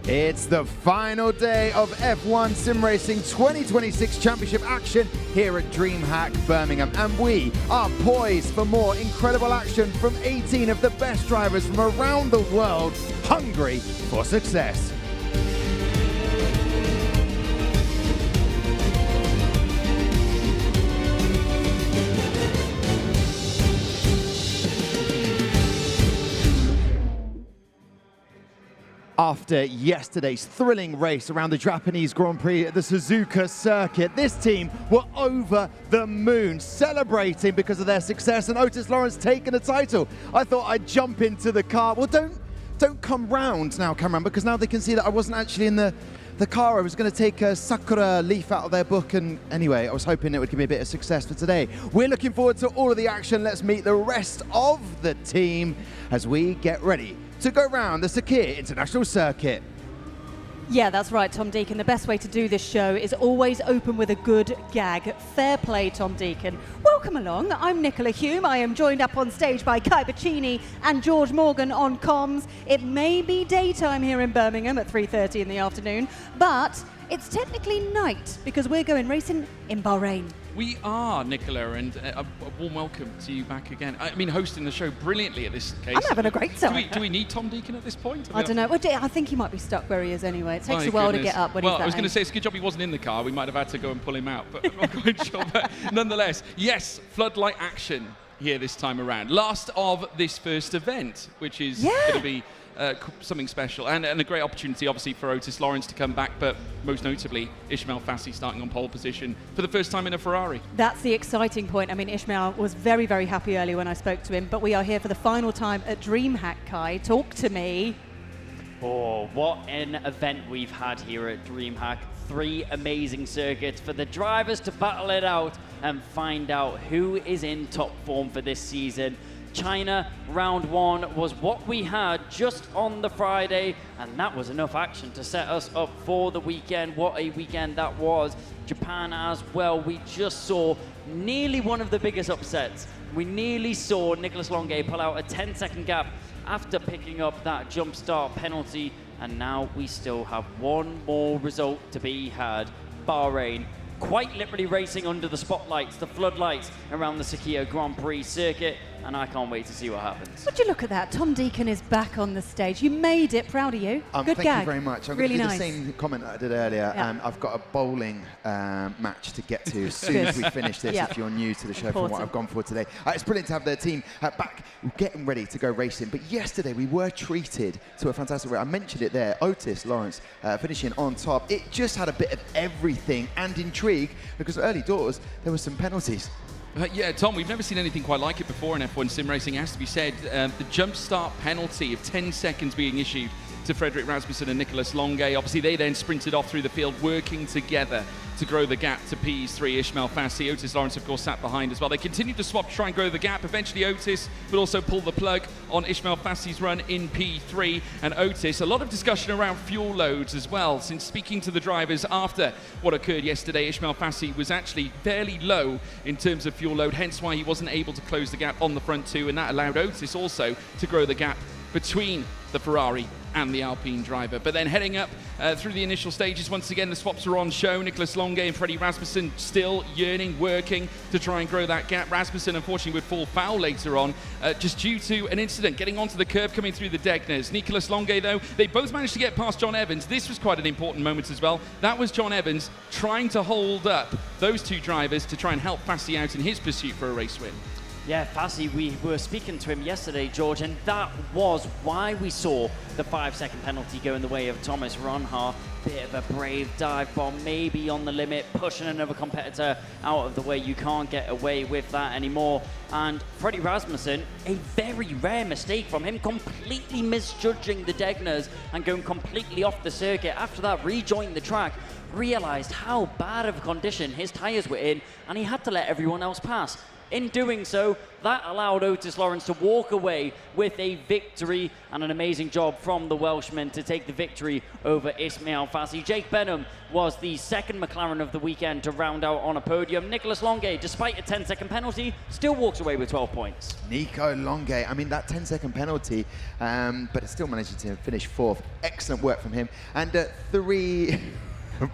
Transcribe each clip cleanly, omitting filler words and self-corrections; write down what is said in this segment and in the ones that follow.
It's the final day of F1 Sim Racing 2026 Championship action here at DreamHack Birmingham, and we are poised for more incredible action from 18 of the best drivers from around the world, hungry for success. After yesterday's thrilling race around the Japanese Grand Prix at the Suzuka circuit, this team were over the moon, celebrating because of their success and Otis Lawrence taking the title. I thought I'd jump into the car. Well, don't come round now, Cameron, because now they can see that I wasn't actually in the car. I was going to take a Sakura leaf out of their book, and anyway, I was hoping it would give me a bit of success for today. We're looking forward to all of the action. Let's meet the rest of the team as we get ready to go round the Sakir International Circuit. Yeah, that's right, Tom Deacon. The best way to do this show is always open with a good gag. Fair play, Tom Deacon. Welcome along. I'm Nicola Hume. I am joined up on stage by Kai Bacchini and George Morgan on comms. It may be daytime here in Birmingham at 3:30 in the afternoon, but it's technically night because we're going racing in Bahrain. We are, Nicola, and a warm welcome to you back again. I mean, hosting the show brilliantly at this case. I'm having a great time. Do we need Tom Deacon at this point? I don't know. Well, I think he might be stuck where he is anyway. It takes a while to get up when he's that I was going to age. say, it's a good job he wasn't in the car. We might have had to go and pull him out, but I'm not quite sure. But nonetheless, yes, floodlight action here this time around. Last of this first event, which is going to be something special and a great opportunity, obviously, for Otis Lawrence to come back, but most notably, Ismail Fassi starting on pole position for the first time in a Ferrari. That's the exciting point. I mean, Ismail was very, very happy earlier when I spoke to him, but we are here for the final time at DreamHack. Kai, talk to me. Oh, what an event we've had here at DreamHack. 3 amazing circuits for the drivers to battle it out and find out who is in top form for this season. China, round 1 was what we had just on the Friday, and that was enough action to set us up for the weekend. What a weekend that was. Japan as well. We just saw nearly one of the biggest upsets. We nearly saw Nicholas Longuet pull out a 10-second gap after picking up that jump start penalty, and now we still have one more result to be had. Bahrain, quite literally racing under the spotlights, the floodlights around the Suzuka Grand Prix circuit, and I can't wait to see what happens. Would you look at that? Tom Deacon is back on the stage. You made it. Proud of you. Good thank gag. you very much. I'm really going to do nice. the same comment that I did earlier. Yeah. I've got a bowling match to get to as soon as we finish this, if you're new to the show from what I've gone for today. It's brilliant to have their team back getting ready to go racing. But yesterday we were treated to a fantastic race. I mentioned it there. Otis Lawrence finishing on top. It just had a bit of everything and intrigue because early doors there were some penalties. Yeah, Tom, we've never seen anything quite like it before in F1 sim racing, has to be said. The jump start penalty of 10 seconds being issued to Frederick Rasmussen and Nicholas Longuet. Obviously, they then sprinted off through the field, working together to grow the gap to P3. Ismail Fassi, Otis Lawrence, of course, sat behind as well. They continued to swap to try and grow the gap. Eventually, Otis would also pull the plug on Ismail Fassi's run in P3. And Otis, a lot of discussion around fuel loads as well, since speaking to the drivers after what occurred yesterday, Ismail Fassi was actually fairly low in terms of fuel load, hence why he wasn't able to close the gap on the front 2, and that allowed Otis also to grow the gap between the Ferrari and the Alpine driver. But then heading up through the initial stages, once again the swaps are on show. Nicholas Longuet and Freddie Rasmussen still yearning, working to try and grow that gap. Rasmussen unfortunately would fall foul later on just due to an incident getting onto the curb coming through the Degners. Nicholas Longuet, though, they both managed to get past John Evans. This was quite an important moment as well. That was John Evans trying to hold up those 2 drivers to try and help Fassi out in his pursuit for a race win. Yeah, Fassi, we were speaking to him yesterday, George, and that was why we saw the 5-second penalty go in the way of Thomas Ronhaar. Bit of a brave dive bomb, maybe on the limit, pushing another competitor out of the way. You can't get away with that anymore. And Freddie Rasmussen, a very rare mistake from him, completely misjudging the Degners and going completely off the circuit. After that, rejoined the track, realized how bad of a condition his tires were in, and he had to let everyone else pass. In doing so, that allowed Otis Lawrence to walk away with a victory, and an amazing job from the Welshman to take the victory over Ismail Fassi. Jake Benham was the second McLaren of the weekend to round out on a podium. Nicolas Longuet, despite a 10-second penalty, still walks away with 12 points. Nico Longuet, I mean, that 10-second penalty, but it still managed to finish 4th. Excellent work from him. And 3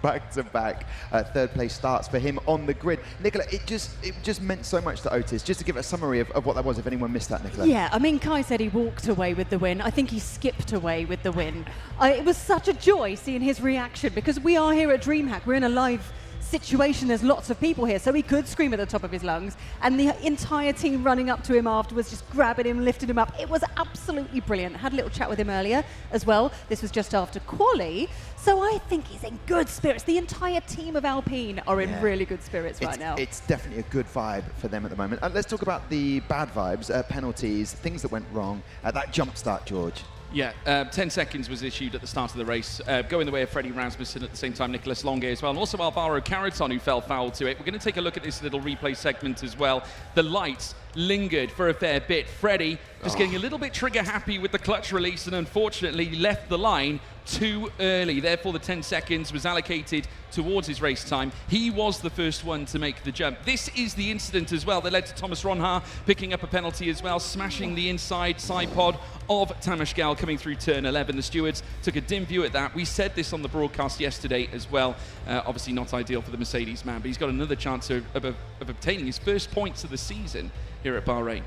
back-to-back third place starts for him on the grid. Nicola, it just meant so much to Otis. Just to give a summary of what that was, if anyone missed that, Nicola. Yeah, I mean, Kai said he walked away with the win. I think he skipped away with the win. It was such a joy seeing his reaction, because we are here at DreamHack. We're in a live situation, there's lots of people here, so he could scream at the top of his lungs, and the entire team running up to him afterwards, just grabbing him, lifting him up. It was absolutely brilliant. Had a little chat with him earlier as well. This was just after quali, so I think he's in good spirits. The entire team of Alpine are in really good spirits right now. It's definitely a good vibe for them at the moment. Let's talk about the bad vibes, penalties, things that went wrong. That jump start, George. Yeah, 10 seconds was issued at the start of the race, going the way of Freddie Rasmussen, at the same time Nicolas Longuet as well, and also Alvaro Carreton, who fell foul to it. We're going to take a look at this little replay segment as well. The lights lingered for a fair bit. Freddie just getting a little bit trigger happy with the clutch release, and unfortunately left the line too early. Therefore, the 10 seconds was allocated towards his race time. He was the first one to make the jump. This is the incident as well that led to Thomas Ronhaar picking up a penalty as well, smashing the inside side pod of Tamas Gal coming through turn 11. The stewards took a dim view at that. We said this on the broadcast yesterday as well. Obviously not ideal for the Mercedes man, but he's got another chance of obtaining his first points of the season here at Bahrain.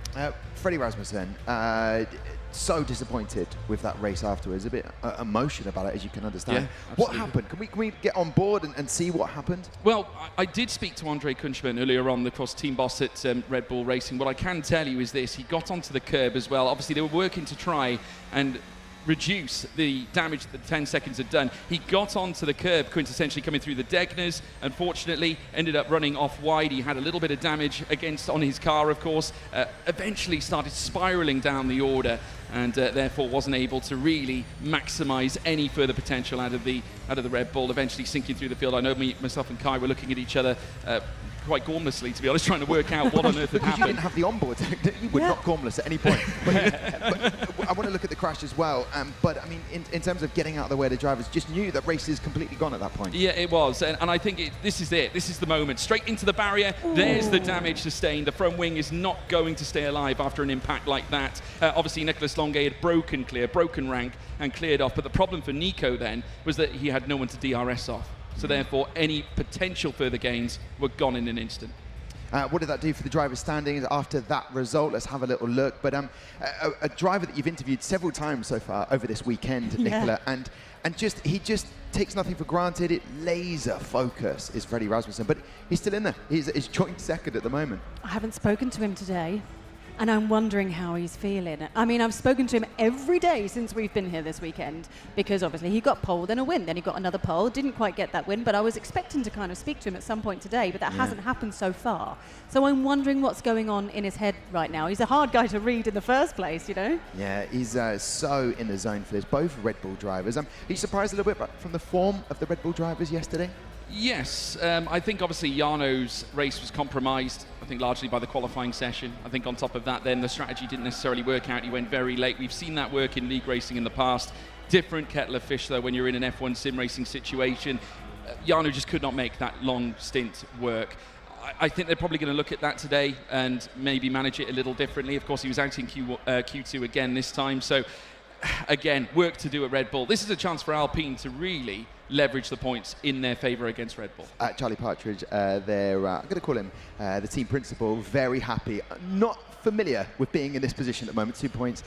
Freddie Rasmussen, so disappointed with that race afterwards, a bit emotional about it, as you can understand. Yeah, what happened? Can we get on board and see what happened? Well, I did speak to Andre Kunschmann earlier on, the cross team boss at Red Bull Racing. What I can tell you is this: he got onto the curb as well. Obviously, they were working to try and reduce the damage that the 10 seconds had done. He got onto the curb, quintessentially coming through the Degners. Unfortunately, ended up running off wide. He had a little bit of damage on his car, of course. Eventually started spiraling down the order, and therefore wasn't able to really maximise any further potential out of the Red Bull. Eventually sinking through the field. I know myself and Kai were looking at each other quite gormlessly, to be honest, trying to work out what on earth had Because happened. you didn't have the onboard. You were not gormless at any point. But I want to look at the crash as well. But I mean, in terms of getting out of the way, the drivers just knew that race is completely gone at that point. Yeah, it was. And I think this is it. This is the moment. Straight into the barrier. Ooh. There's the damage sustained. The front wing is not going to stay alive after an impact like that. Obviously, Nicolas Longuet had broken rank and cleared off. But the problem for Nico then was that he had no one to DRS off. So therefore, any potential further gains were gone in an instant. What did that do for the driver's standings after that result? Let's have a little look. But a driver that you've interviewed several times so far over this weekend, Nicola, and he just takes nothing for granted. Laser focus is Freddie Rasmussen, but he's still in there. He's joint second at the moment. I haven't spoken to him today, and I'm wondering how he's feeling. I mean, I've spoken to him every day since we've been here this weekend, because obviously he got pole, then a win, then he got another pole. Didn't quite get that win, but I was expecting to kind of speak to him at some point today, but that hasn't happened so far. So I'm wondering what's going on in his head right now. He's a hard guy to read in the first place, you know? Yeah, he's so in the zone for this. Both Red Bull drivers. Are you surprised a little bit from the form of the Red Bull drivers yesterday? Yes, I think obviously Jarno's race was compromised, I think largely by the qualifying session. I think on top of that then the strategy didn't necessarily work out. He went very late. We've seen that work in league racing in the past. Different kettle of fish though when you're in an F1 sim racing situation. Jarno just could not make that long stint work. I think they're probably going to look at that today and maybe manage it a little differently. Of course, he was out in Q2 again this time, so again, work to do at Red Bull. This is a chance for Alpine to really leverage the points in their favour against Red Bull. Charlie Partridge, I'm going to call him the team principal, very happy. Not familiar with being in this position at the moment. 2 points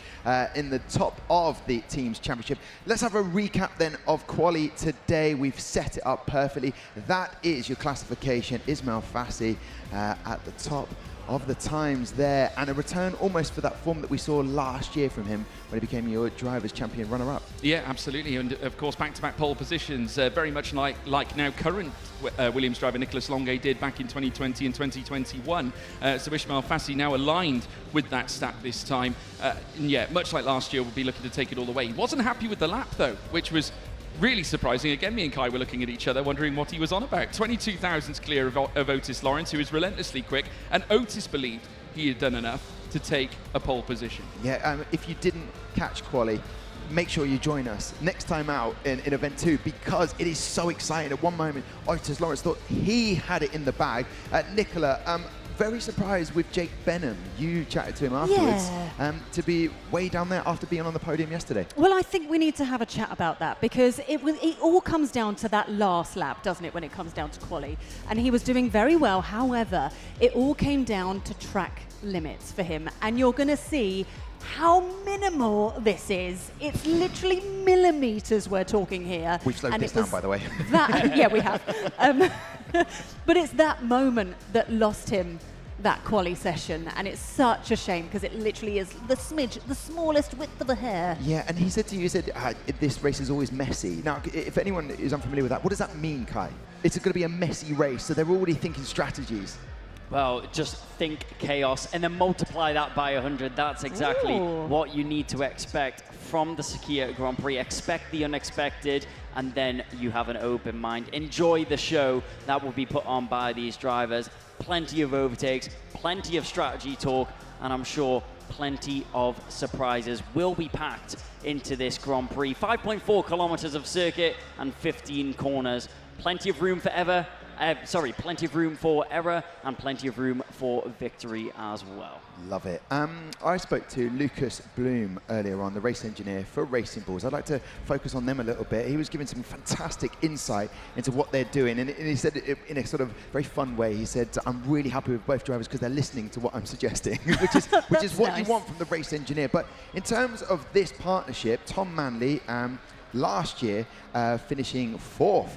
in the top of the team's championship. Let's have a recap then of quali today. We've set it up perfectly. That is your classification. Ismail Fassi at the top of the times there, and a return almost for that form that we saw last year from him when he became your Drivers' Champion runner-up. Yeah, absolutely, and of course back-to-back pole positions, very much like now current Williams driver Nicolas Longuet did back in 2020 and 2021. So Ismail Fassi now aligned with that stat this time. And yeah, much like last year, we'll be looking to take it all the way. He wasn't happy with the lap though, which was really surprising. Again, me and Kai were looking at each other, wondering what he was on about. 22 thousandths clear of Otis Lawrence, who is relentlessly quick, and Otis believed he had done enough to take a pole position. Yeah, if you didn't catch quali, make sure you join us next time out in event 2, because it is so exciting. At one moment, Otis Lawrence thought he had it in the bag. Nicola, very surprised with Jake Benham. You chatted to him afterwards, to be way down there after being on the podium yesterday. Well, I think we need to have a chat about that, because it all comes down to that last lap, doesn't it, when it comes down to quali? And he was doing very well. However, it all came down to track limits for him. And you're going to see how minimal this is. It's literally millimeters we're talking here. We've slowed this down, by the way. Yeah, we have. But it's that moment that lost him that quali session, and it's such a shame, because it literally is the smallest width of a hair. Yeah, and he said to you, this race is always messy. Now, if anyone is unfamiliar with that, what does that mean, Kai? It's going to be a messy race, so they're already thinking strategies. Well, just think chaos and then multiply that by 100. That's exactly what you need to expect from the Suzuka Grand Prix. Expect the unexpected, and then you have an open mind. Enjoy the show that will be put on by these drivers. Plenty of overtakes, plenty of strategy talk, and I'm sure plenty of surprises will be packed into this Grand Prix. 5.4 kilometers of circuit and 15 corners. Plenty of room for plenty of room for error and plenty of room for victory as well. Love it. I spoke to Lucas Bloom earlier on, the race engineer for Racing Bulls. I'd like to focus on them a little bit. He was giving some fantastic insight into what they're doing, and he said it in a sort of very fun way. He said, I'm really happy with both drivers because they're listening to what I'm suggesting, which is what you want from the race engineer. But in terms of this partnership, Tom Manley, last year finishing 4th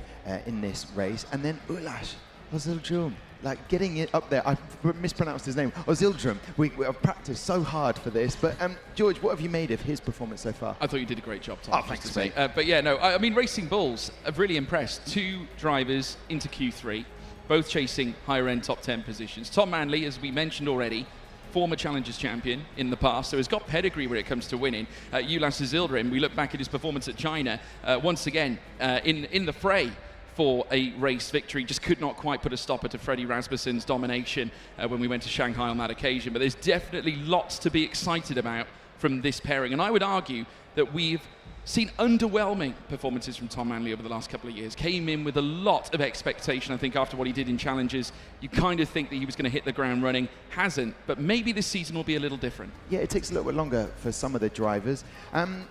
in this race, and then Ulash Ozildrum, like getting it up there. I mispronounced his name, Ozildrum. We have practiced so hard for this, but George, what have you made of his performance so far? I thought you did a great job, Tom. Oh, thanks to say. But yeah, no, I mean, Racing Bulls have really impressed. 2 drivers into Q3, both chasing higher end top 10 positions. Tom Manley, as we mentioned already, former Challengers champion in the past, so has got pedigree when it comes to winning. Ulas Ozildrum, we look back at his performance at China, once again in the fray for a race victory, just could not quite put a stopper to Freddie Rasmussen's domination when we went to Shanghai on that occasion. But there's definitely lots to be excited about from this pairing, and I would argue that we've seen underwhelming performances from Tom Manley over the last couple of years. Came in with a lot of expectation, I think, after what he did in Challenges. You kind of think that he was going to hit the ground running. Hasn't, but maybe this season will be a little different. Yeah, it takes a little bit longer for some of the drivers.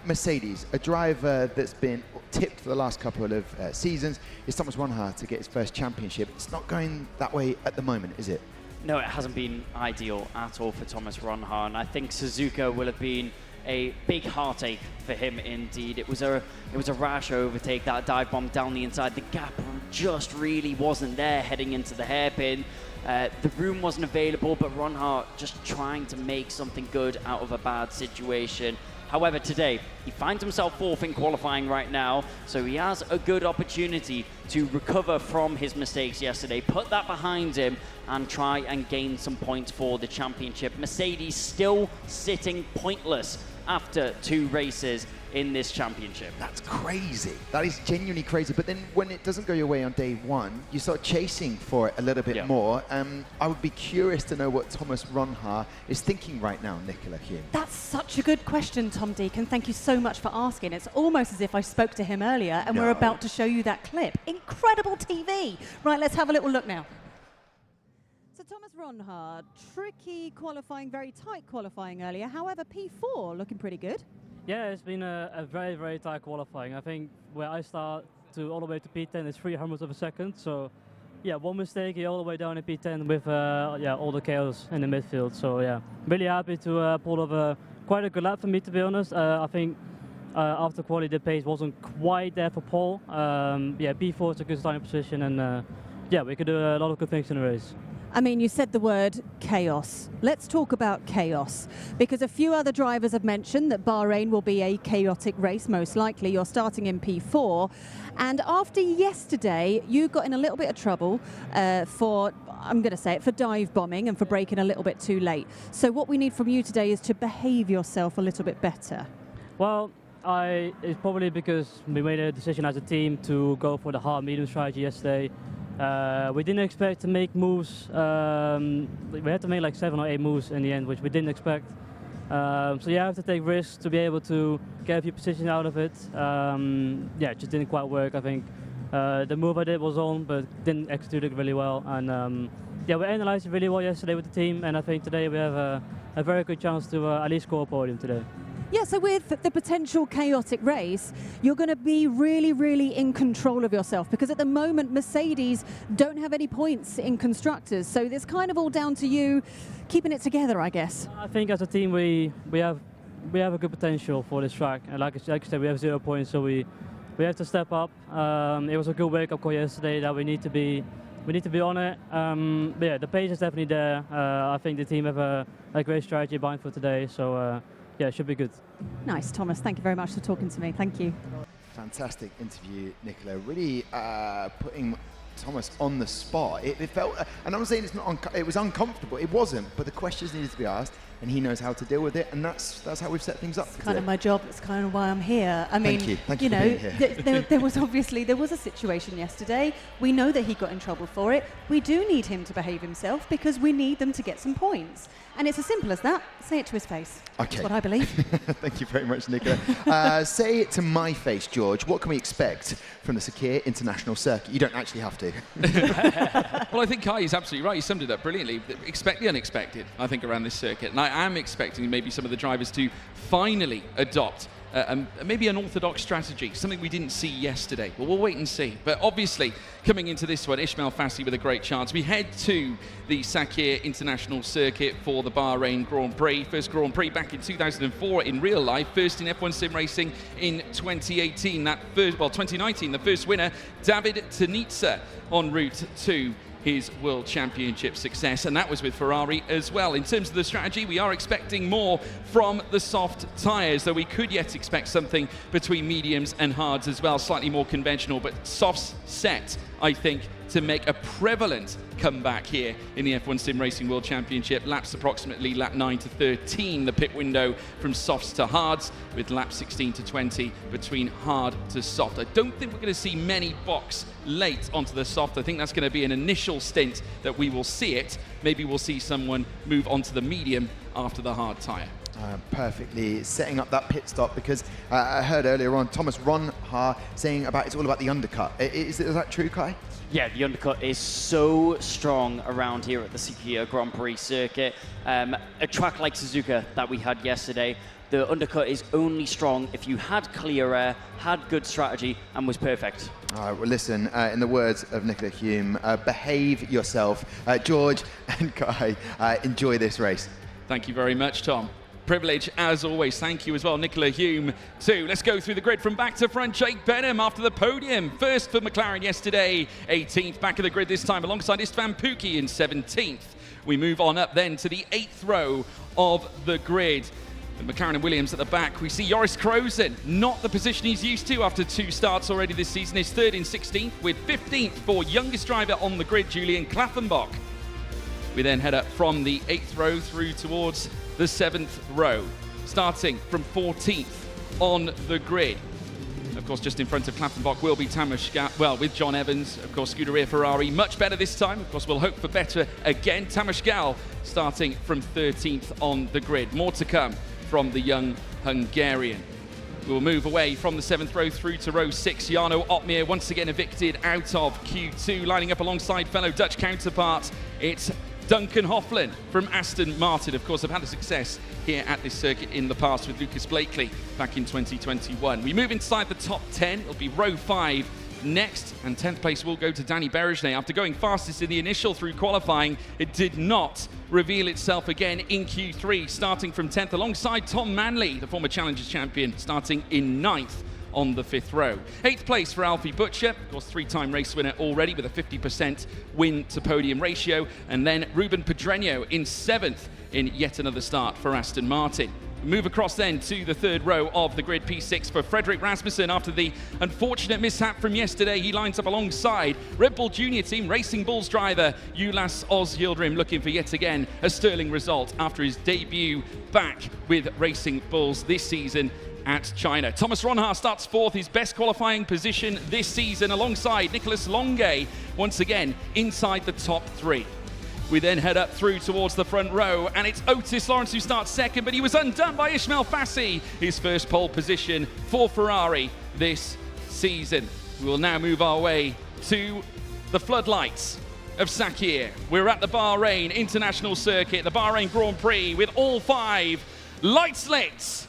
Mercedes, a driver that's been tipped for the last couple of seasons, is Thomas Ronhaar to get his first championship. It's not going that way at the moment, is it? No, it hasn't been ideal at all for Thomas Ronhaar, and I think Suzuka will have been a big heartache for him indeed. It was a rash overtake, that dive bomb down the inside. The gap just really wasn't there heading into the hairpin. The room wasn't available, but Ronhaar just trying to make something good out of a bad situation. However, today, he finds himself 4th in qualifying right now, so he has a good opportunity to recover from his mistakes yesterday, put that behind him, and try and gain some points for the championship. Mercedes still sitting pointless after 2 races in this championship. That's crazy. That is genuinely crazy. But then when it doesn't go your way on day 1, you start chasing for it a little bit more. I would be curious to know what Thomas Ronhaar is thinking right now, Nicola Hume. That's such a good question, Tom Deacon. Thank you so much for asking. It's almost as if I spoke to him earlier, and we're about to show you that clip. Incredible TV. Right, let's have a little look now. So Thomas Ronhaar, tricky qualifying, very tight qualifying earlier. However, P4 looking pretty good. Yeah, it's been a very, very tight qualifying. I think where I start to all the way to P10 is 300 of a second. So, yeah, one mistake, you're all the way down in P10 with all the chaos in the midfield. So, yeah, really happy to pull off quite a good lap for me, to be honest. I think after quali, the pace wasn't quite there for Paul. P4 is a good starting position, and we could do a lot of good things in the race. I mean, you said the word chaos. Let's talk about chaos, because a few other drivers have mentioned that Bahrain will be a chaotic race, most likely. You're starting in P4. And after yesterday, you got in a little bit of trouble for dive bombing and for braking a little bit too late. So what we need from you today is to behave yourself a little bit better. Well, it's probably because we made a decision as a team to go for the hard medium strategy yesterday. We didn't expect to make moves. We had to make like 7 or 8 moves in the end, which we didn't expect. So you have to take risks to be able to get a few positions out of it. It just didn't quite work. I think the move I did was on, but didn't execute it really well. And we analyzed it really well yesterday with the team, and I think today we have a very good chance to at least score a podium today. Yeah, so with the potential chaotic race, you're going to be really, really in control of yourself, because at the moment Mercedes don't have any points in constructors, so it's kind of all down to you keeping it together, I guess. I think as a team we have a good potential for this track, and like I said, we have 0 points, so we have to step up. It was a good wake-up call yesterday that we need to be on it. The pace is definitely there. I think the team have a great strategy behind for today, so. It should be good. Nice, Thomas. Thank you very much for talking to me. Thank you. Fantastic interview, Nicola. Really putting Thomas on the spot. It felt, and I'm not saying it was uncomfortable. It wasn't, but the questions needed to be asked, and he knows how to deal with it, and that's how we've set things up. It's kind of my job. It's kind of why I'm here. I mean, Thank you for being here. there was a situation yesterday. We know that he got in trouble for it. We do need him to behave himself because we need them to get some points. And it's as simple as that. Say it to his face. Okay. That's what I believe. Thank you very much, Nicola. Say it to my face, George. What can we expect from the Sakir International Circuit? You don't actually have to. Well, I think Kai is absolutely right. He summed it up brilliantly. Expect the unexpected, I think, around this circuit. And I am expecting maybe some of the drivers to finally adopt maybe an orthodox strategy, something we didn't see yesterday. Well, we'll wait and see. But obviously, coming into this one, Ismail Fassi with a great chance. We head to the Sakir International Circuit for the Bahrain Grand Prix. First Grand Prix back in 2004 in real life. First in F1 sim racing in 2018. 2019, the first winner, David Tanitsa, en route to his World Championship success, and that was with Ferrari as well. In terms of the strategy, we are expecting more from the soft tyres, though we could yet expect something between mediums and hards as well, slightly more conventional, but softs set, I think, to make a prevalent comeback here in the F1 Sim Racing World Championship. Laps approximately lap 9 to 13, the pit window from softs to hards, with lap 16 to 20 between hard to soft. I don't think we're going to see many box late onto the soft. I think that's going to be an initial stint that we will see it. Maybe we'll see someone move onto the medium after the hard tyre. Perfectly setting up that pit stop, because I heard earlier on Thomas Ronhaar saying it's all about the undercut. Is that true, Kai? Yeah, the undercut is so strong around here at the Suzuka Grand Prix circuit. A track like Suzuka that we had yesterday, the undercut is only strong if you had clear air, had good strategy, and was perfect. All right, well, listen, in the words of Nicola Hume, behave yourself. George and Kai, enjoy this race. Thank you very much, Tom. Privilege as always. Thank you as well, Nicola Hume, too. Let's go through the grid from back to front. Jake Benham after the podium. First for McLaren yesterday, 18th. Back of the grid this time alongside Istvan Pukki in 17th. We move on up then to the 8th row of the grid. With McLaren and Williams at the back, we see Joris Krozen, not the position he's used to after 2 starts already this season. His third in 16th, with 15th for youngest driver on the grid, Julian Klaffenbach. We then head up from the 8th row through towards the 7th row, starting from 14th on the grid. Of course, just in front of Klaffenbach will be Tamas Gal, with John Evans, of course, Scuderia Ferrari, much better this time. Of course, we'll hope for better again. Tamas Gal starting from 13th on the grid. More to come from the young Hungarian. We'll move away from the 7th row through to row 6. Jarno Opmeer once again evicted out of Q2, lining up alongside fellow Dutch counterpart. It's Duncan Hofland from Aston Martin. Of course, have had a success here at this circuit in the past with Lucas Blakely back in 2021. We move inside the top 10. It'll be row 5 next, and 10th place will go to Danny Berejnay. After going fastest in the initial through qualifying, it did not reveal itself again in Q3, starting from 10th alongside Tom Manley, the former Challengers champion, starting in 9th on the 5th row. 8th place for Alfie Butcher, of course 3-time race winner already with a 50% win to podium ratio, and then Ruben Pedreño in 7th in yet another start for Aston Martin. Move across then to the third row of the grid, P6 for Fredrik Rasmussen. After the unfortunate mishap from yesterday, he lines up alongside Red Bull Junior Team Racing Bulls driver Jonas Oz Yildirim, looking for yet again a sterling result after his debut back with Racing Bulls this season at China. Thomas Ronhaar starts fourth, his best qualifying position this season, alongside Nicolas Longuet, once again inside the top 3. We then head up through towards the front row, and it's Otis Lawrence who starts second, but he was undone by Ismail Fassi, his first pole position for Ferrari this season. We will now move our way to the floodlights of Sakir. We're at the Bahrain International Circuit, the Bahrain Grand Prix, with all 5 lights lit.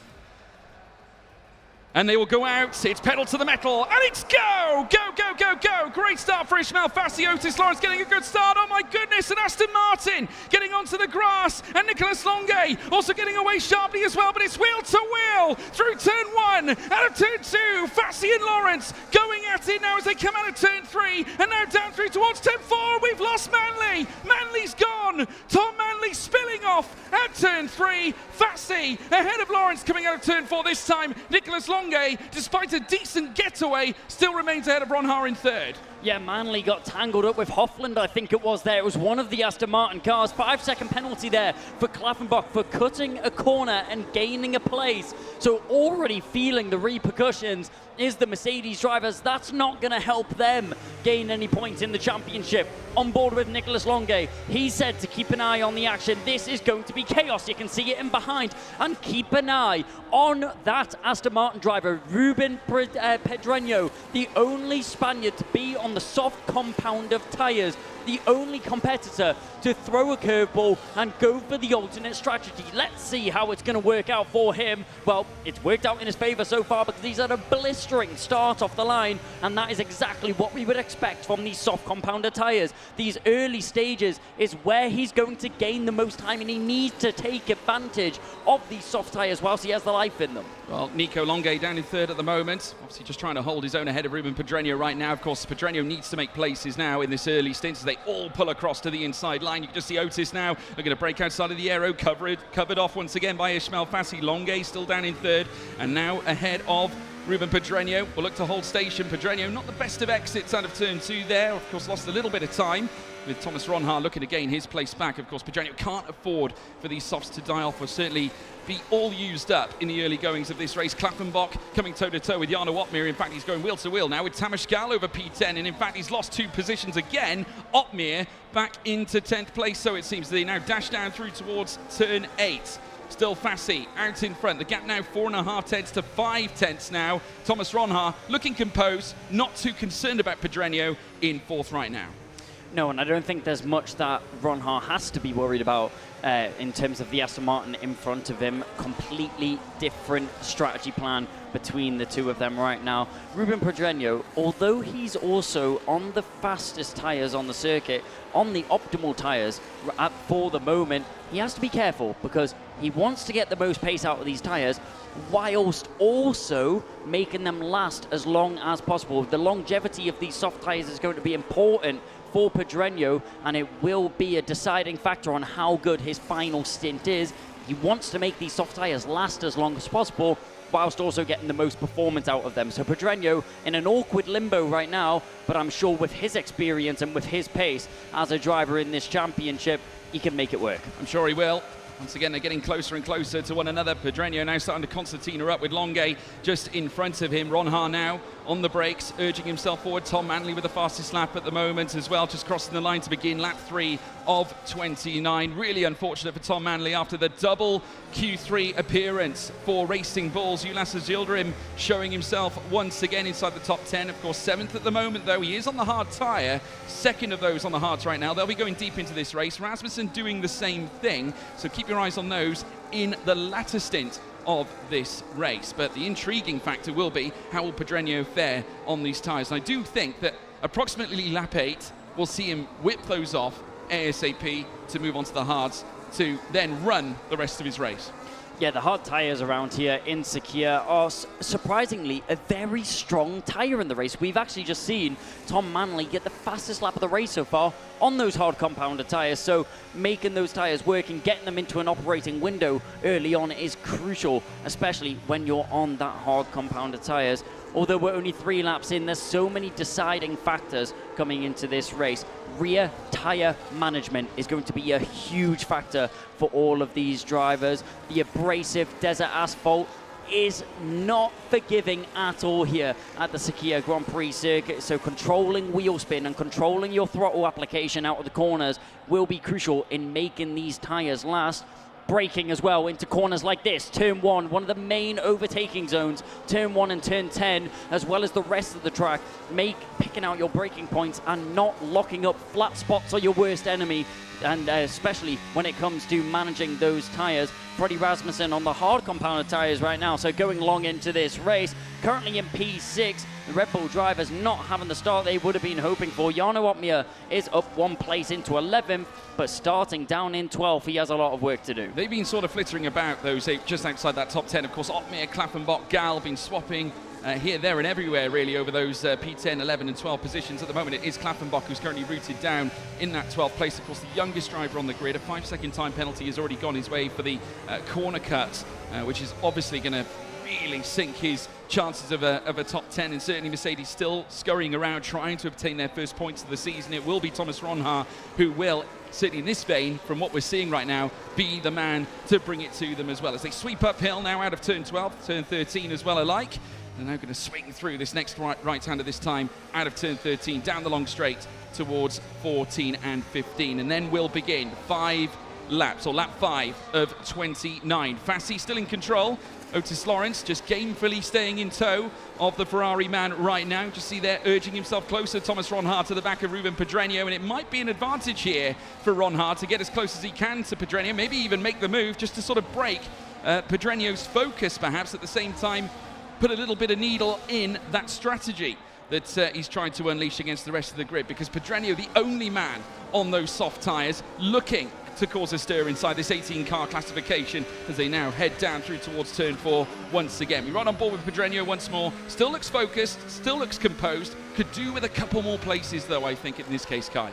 And they will go out, it's pedal to the metal, and it's go! Go, go, go, go! Great start for Ismail Fassi. Otis Lawrence getting a good start, oh my goodness, and Aston Martin getting onto the grass, and Nicolas Longuet also getting away sharply as well, but it's wheel to wheel through turn 1, out of turn 2, Fassi and Lawrence going at it now as they come out of turn 3, and now down through towards turn 4, we've lost Manley! Manley's gone! Tom Manley spilling off at turn 3, Fassi ahead of Lawrence coming out of turn 4 this time, Nicolas Longuet, despite a decent getaway, still remains ahead of Ronhaar in third. Yeah, Manley got tangled up with Hofland, I think it was there. It was one of the Aston Martin cars. 5-second penalty there for Klaffenbach for cutting a corner and gaining a place. So already feeling the repercussions is the Mercedes drivers. That's not going to help them gain any points in the championship. On board with Nicolas Longuet, he said to keep an eye on the action. This is going to be chaos. You can see it in behind. And keep an eye on that Aston Martin driver, Ruben Pedreño, the only Spaniard to be on the soft compound of tyres, the only competitor to throw a curveball and go for the alternate strategy. Let's see how it's going to work out for him. Well, it's worked out in his favour so far because he's had a blistering start off the line, and that is exactly what we would expect from these soft compounder tyres. These early stages is where he's going to gain the most time, and he needs to take advantage of these soft tyres whilst he has the life in them. Well, Nico Longuet down in third at the moment, obviously just trying to hold his own ahead of Ruben Pedreño right now. Of course, Pedreño needs to make places now in this early stint as they all pull across to the inside line. You can just see Otis now. They're going to break outside of the aero, covered off once again by Ismail Fassi. Longuet still down in third, and now ahead of Ruben Pedreño. Will look to hold station. Pedreño not the best of exits out of turn 2 there. Of course, lost a little bit of time with Thomas Ronhaar looking to gain his place back. Of course, Pedreño can't afford for these softs to die off, or certainly be all used up in the early goings of this race. Klaffenbach coming toe-to-toe with Jarno Opmeer. In fact, he's going wheel-to-wheel now with Tamas Gal over P10, and in fact, he's lost 2 positions again. Opmeer back into 10th place, so it seems they now dash down through towards turn 8. Still Fassi out in front. The gap now 4.5 tenths to 5 tenths now. Thomas Ronhaar looking composed, not too concerned about Pedreño in 4th right now. No, and I don't think there's much that Ronhaar has to be worried about in terms of the Aston Martin in front of him. Completely different strategy plan between the two of them right now. Ruben Pedreño, although he's also on the fastest tyres on the circuit, on the optimal tyres for the moment, he has to be careful because he wants to get the most pace out of these tyres whilst also making them last as long as possible. The longevity of these soft tyres is going to be important for Pedreño, and it will be a deciding factor on how good his final stint is. He wants to make these soft tyres last as long as possible whilst also getting the most performance out of them. So Pedreño in an awkward limbo right now, but I'm sure with his experience and with his pace as a driver in this championship, he can make it work. I'm sure he will. Once again, they're getting closer and closer to one another. Pedreño now starting to concertina up with Longuet just in front of him. Ronhaar now on the brakes, urging himself forward. Tom Manley with the fastest lap at the moment as well, just crossing the line to begin lap 3 of 29. Really unfortunate for Tom Manley after the double Q3 appearance for Racing Bulls. Jonas Yildirim showing himself once again inside the top 10. Of course, 7th at the moment, though. He is on the hard tyre. 2nd of those on the hards right now. They'll be going deep into this race. Rasmussen doing the same thing, so keep your eyes on those in the latter stint of this race. But the intriguing factor will be how will Pedreño fare on these tyres. And I do think that approximately lap 8 we'll see him whip those off ASAP to move on to the hards to then run the rest of his race. Yeah, the hard tyres around here in Sakhir are surprisingly a very strong tyre in the race. We've actually just seen Tom Manley get the fastest lap of the race so far on those hard compounded tyres. So making those tyres work and getting them into an operating window early on is crucial, especially when you're on that hard compounded tyres. Although we're only 3 laps in, there's so many deciding factors coming into this race. Rear tyre management is going to be a huge factor for all of these drivers. The abrasive desert asphalt is not forgiving at all here at the Sakhir Grand Prix circuit, so controlling wheel spin and controlling your throttle application out of the corners will be crucial in making these tyres last. Braking as well into corners like this. Turn 1, one of the main overtaking zones. Turn 1 and turn 10, as well as the rest of the track. Picking out your braking points and not locking up flat spots are your worst enemy, and especially when it comes to managing those tyres. Freddie Rasmussen on the hard compounded tyres right now, so going long into this race. Currently in P6, the Red Bull drivers not having the start they would have been hoping for. Jarno Opmeer is up 1 place into 11th, but starting down in 12th, he has a lot of work to do. They've been sort of flittering about, those just outside that top 10. Of course, Opmeer, Klaffenbach, Gal been swapping here, there and everywhere really over those P10, 11 and 12 positions. At the moment it is Klaffenbach who's currently rooted down in that 12th place. Of course, the youngest driver on the grid. A 5-second time penalty has already gone his way for the corner cut, which is obviously going to really sink his chances of a top 10, and certainly Mercedes still scurrying around trying to obtain their first points of the season. It will be Thomas Ronhaar who will, certainly in this vein, from what we're seeing right now, be the man to bring it to them as well. As they sweep uphill now out of turn 12, turn 13 as well alike. They're now going to swing through this next right-hander this time out of turn 13, down the long straight towards 14 and 15. And then we'll begin 5 laps, or lap 5 of 29. Fassi still in control. Otis Lawrence just gamefully staying in tow of the Ferrari man right now. Just see there urging himself closer. Thomas Ronhaar to the back of Ruben Pedreño, and it might be an advantage here for Ronhaar to get as close as he can to Pedreño, maybe even make the move just to sort of break Pedreño's focus, perhaps at the same time put a little bit of needle in that strategy that he's trying to unleash against the rest of the grid, because Pedreño, the only man on those soft tyres, looking to cause a stir inside this 18-car classification as they now head down through towards turn 4 once again. We're right on board with Pedreño once more. Still looks focused, still looks composed. Could do with a couple more places, though, I think, in this case, Kai.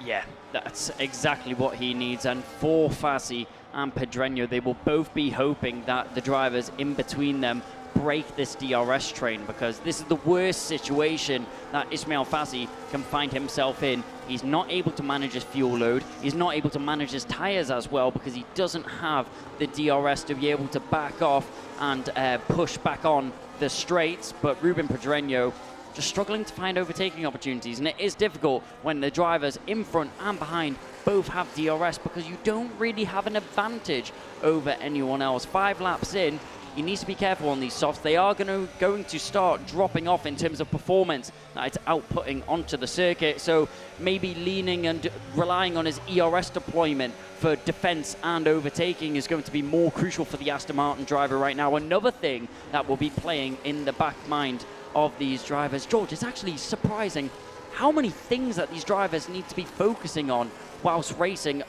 Yeah, that's exactly what he needs. And for Fassi and Pedreño, they will both be hoping that the drivers in between them break this DRS train, because this is the worst situation that Ismail Fassi can find himself in. He's not able to manage his fuel load. He's not able to manage his tyres as well, because he doesn't have the DRS to be able to back off and push back on the straights. But Ruben Pedreño just struggling to find overtaking opportunities, and it is difficult when the drivers in front and behind both have DRS, because you don't really have an advantage over anyone else. 5 laps in, he needs to be careful on these softs. They are going to start dropping off in terms of performance that it's outputting onto the circuit. So maybe leaning and relying on his ERS deployment for defense and overtaking is going to be more crucial for the Aston Martin driver right now. Another thing that will be playing in the back mind of these drivers. George, it's actually surprising how many things that these drivers need to be focusing on whilst racing.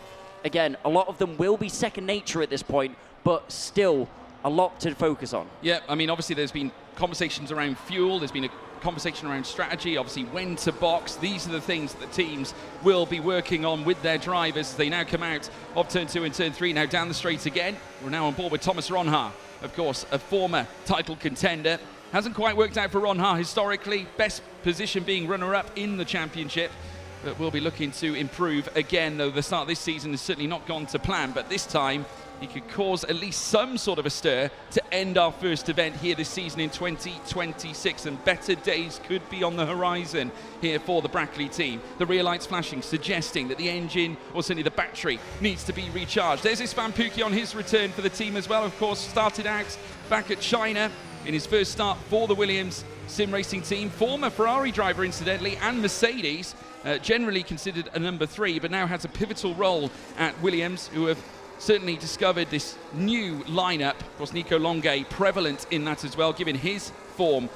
Again, a lot of them will be second nature at this point, but still a lot to focus on. Yeah, I mean, obviously there's been conversations around fuel, there's been a conversation around strategy, obviously when to box. These are the things that the teams will be working on with their drivers as they now come out of turn 2 and turn 3, now down the straight again. We're now on board with Thomas Ronhaar, of course, a former title contender. Hasn't quite worked out for Ronhaar historically, best position being runner-up in the championship. But we'll be looking to improve again, though the start of this season has certainly not gone to plan. But this time, he could cause at least some sort of a stir to end our first event here this season in 2026. And better days could be on the horizon here for the Brackley team. The rear lights flashing, suggesting that the engine, or certainly the battery, needs to be recharged. There's Isfan Pookie on his return for the team as well. Of course, started out back at China in his first start for the Williams sim racing team. Former Ferrari driver, incidentally, and Mercedes. Generally considered a number 3, but now has a pivotal role at Williams, who have certainly discovered this new lineup. Of course, Nico Longuet prevalent in that as well, given his form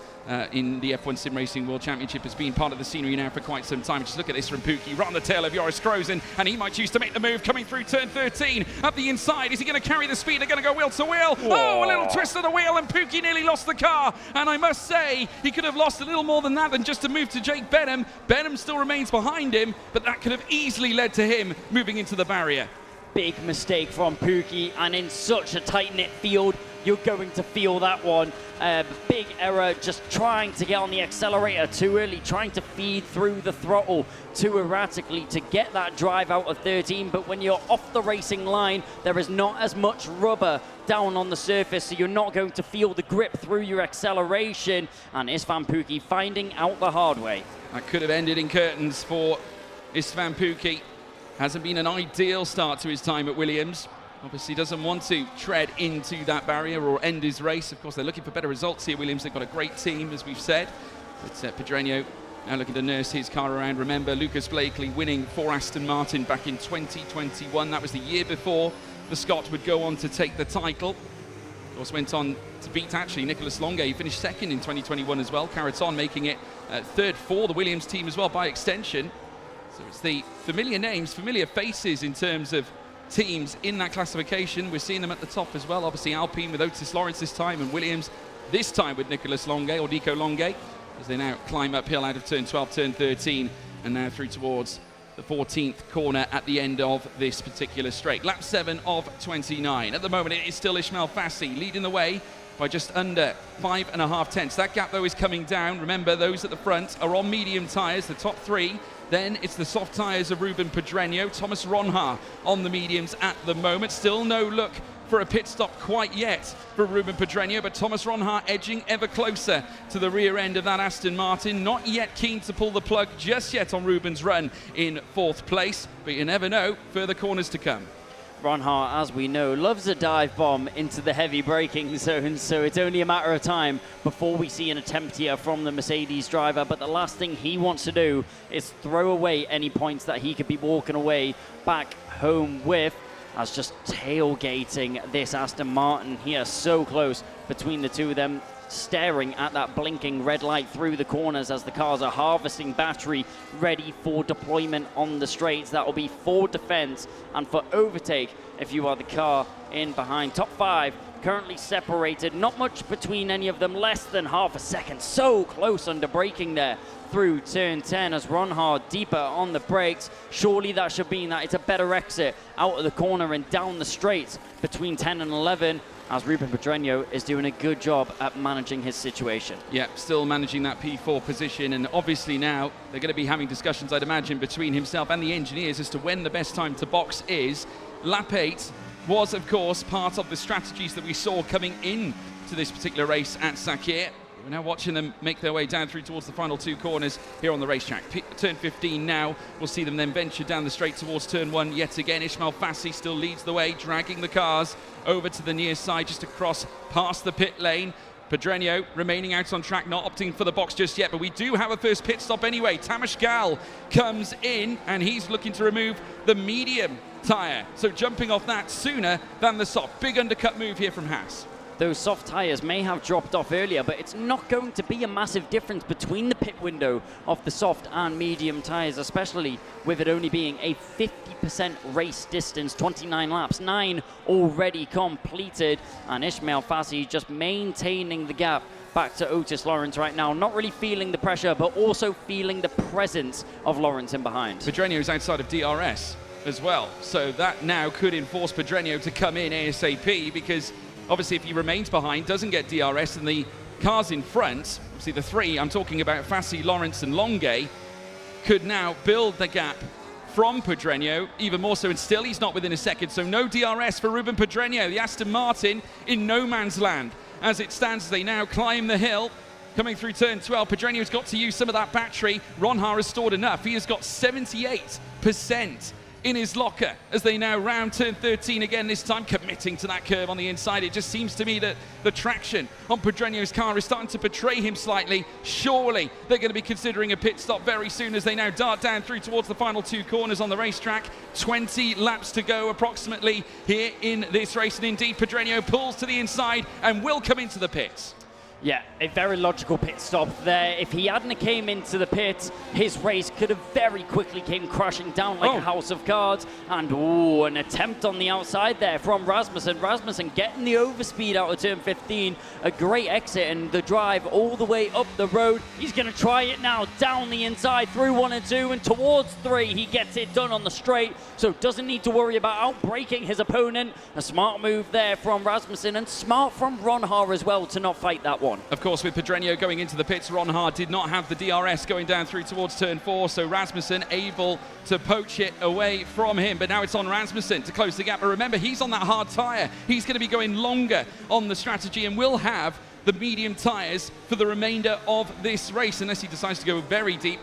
in the F1 Sim Racing World Championship, has been part of the scenery now for quite some time. Just look at this from Pookie, right on the tail of Joris Krozen, and he might choose to make the move coming through turn 13 up the inside. Is he going to carry the speed? They're going to go wheel to wheel. Oh, a little twist of the wheel, and Pookie nearly lost the car. And I must say, he could have lost a little more than that than just to move to Jake Benham. Benham still remains behind him, but that could have easily led to him moving into the barrier. Big mistake from Pookie, and in such a tight-knit field, you're going to feel that one. Big error, just trying to get on the accelerator too early, trying to feed through the throttle too erratically to get that drive out of 13. But when you're off the racing line, there is not as much rubber down on the surface, so you're not going to feel the grip through your acceleration. And Istvan Pookie finding out the hard way. That could have ended in curtains for Istvan Pookie. Hasn't been an ideal start to his time at Williams. Obviously doesn't want to tread into that barrier or end his race. Of course, they're looking for better results here, Williams. They've got a great team, as we've said. But Pedreño now looking to nurse his car around. Remember, Lucas Blakely winning for Aston Martin back in 2021. That was the year before the Scot would go on to take the title. Of course, went on to beat, actually, Nicolas Longuet. He finished second in 2021 as well. Carroton making it third for the Williams team as well by extension. So it's the familiar names, familiar faces in terms of teams in that classification. We're seeing them at the top as well. Obviously Alpine with Otis Lawrence this time, and Williams this time with Nicolas Longuet, or Nico Longuet, as they now climb uphill out of turn 12, turn 13, and now through towards the 14th corner at the end of this particular straight. Lap 7 of 29. At the moment, it is still Ismail Fassi leading the way by just under 5.5 tenths. That gap, though, is coming down. Remember, those at the front are on medium tyres, the top three. Then it's the soft tyres of Ruben Pedreño. Thomas Ronhaar on the mediums at the moment. Still no look for a pit stop quite yet for Ruben Pedreño, but Thomas Ronhaar edging ever closer to the rear end of that Aston Martin. Not yet keen to pull the plug just yet on Ruben's run in 4th place, but you never know, further corners to come. Ronhaar, as we know, loves a dive bomb into the heavy braking zone, so it's only a matter of time before we see an attempt here from the Mercedes driver. But the last thing he wants to do is throw away any points that he could be walking away back home with, as just tailgating this Aston Martin here, so close between the two of them, staring at that blinking red light through the corners as the cars are harvesting battery, ready for deployment on the straights. That will be for defense and for overtake if you are the car in behind. Top 5 currently separated, not much between any of them, less than half a second. So close under braking there through turn 10 as Ronhaar deeper on the brakes. Surely that should mean that it's a better exit out of the corner and down the straights between 10 and 11. As Ruben Pedreño is doing a good job at managing his situation. Yeah, still managing that P4 position, and obviously now they're going to be having discussions, I'd imagine, between himself and the engineers as to when the best time to box is. Lap 8 was, of course, part of the strategies that we saw coming in to this particular race at Sakhir. We're now watching them make their way down through towards the final 2 corners here on the racetrack. Turn 15 now, we'll see them then venture down the straight towards turn 1 yet again. Ismail Fassi still leads the way, dragging the cars over to the near side just across past the pit lane. Pedreño remaining out on track, not opting for the box just yet, but we do have a first pit stop anyway. Tamas Gal comes in and he's looking to remove the medium tyre. So jumping off that sooner than the soft. Big undercut move here from Haas. Those soft tyres may have dropped off earlier, but it's not going to be a massive difference between the pit window of the soft and medium tyres, especially with it only being a 50% race distance, 29 laps, 9 already completed, and Ismail Fassi just maintaining the gap back to Otis Lawrence right now, not really feeling the pressure, but also feeling the presence of Lawrence in behind. Pedreño is outside of DRS as well, so that now could enforce Pedreño to come in ASAP, because obviously, if he remains behind, doesn't get DRS, and the cars in front, obviously the 3, I'm talking about Fassi, Lawrence and Longuet, could now build the gap from Pedreño, even more so, and still he's not within a second, so no DRS for Ruben Pedreño. The Aston Martin in no man's land. As it stands, they now climb the hill, coming through turn 12. Pedreño's got to use some of that battery. Ronhaar has stored enough. He has got 78% in his locker as they now round turn 13 again, this time committing to that curve on the inside. It just seems to me that the traction on Pedreño's car is starting to betray him slightly. Surely they're going to be considering a pit stop very soon as they now dart down through towards the final 2 corners on the racetrack. 20 laps to go approximately here in this race, and indeed Pedreño pulls to the inside and will come into the pits. Yeah, a very logical pit stop there. If he hadn't came into the pits, his race could have very quickly came crashing down like a house of cards. And an attempt on the outside there from Rasmussen. Rasmussen getting the overspeed out of turn 15. A great exit and the drive all the way up the road. He's going to try it now down the inside through 1 and 2 and towards 3. He gets it done on the straight, so doesn't need to worry about outbraking his opponent. A smart move there from Rasmussen and smart from Ronhaar as well to not fight that one. Of course, with Pedreño going into the pits, Ronhaar did not have the DRS going down through towards turn 4, so Rasmussen able to poach it away from him. But now it's on Rasmussen to close the gap. But remember, he's on that hard tyre. He's going to be going longer on the strategy and will have the medium tyres for the remainder of this race, unless he decides to go very deep.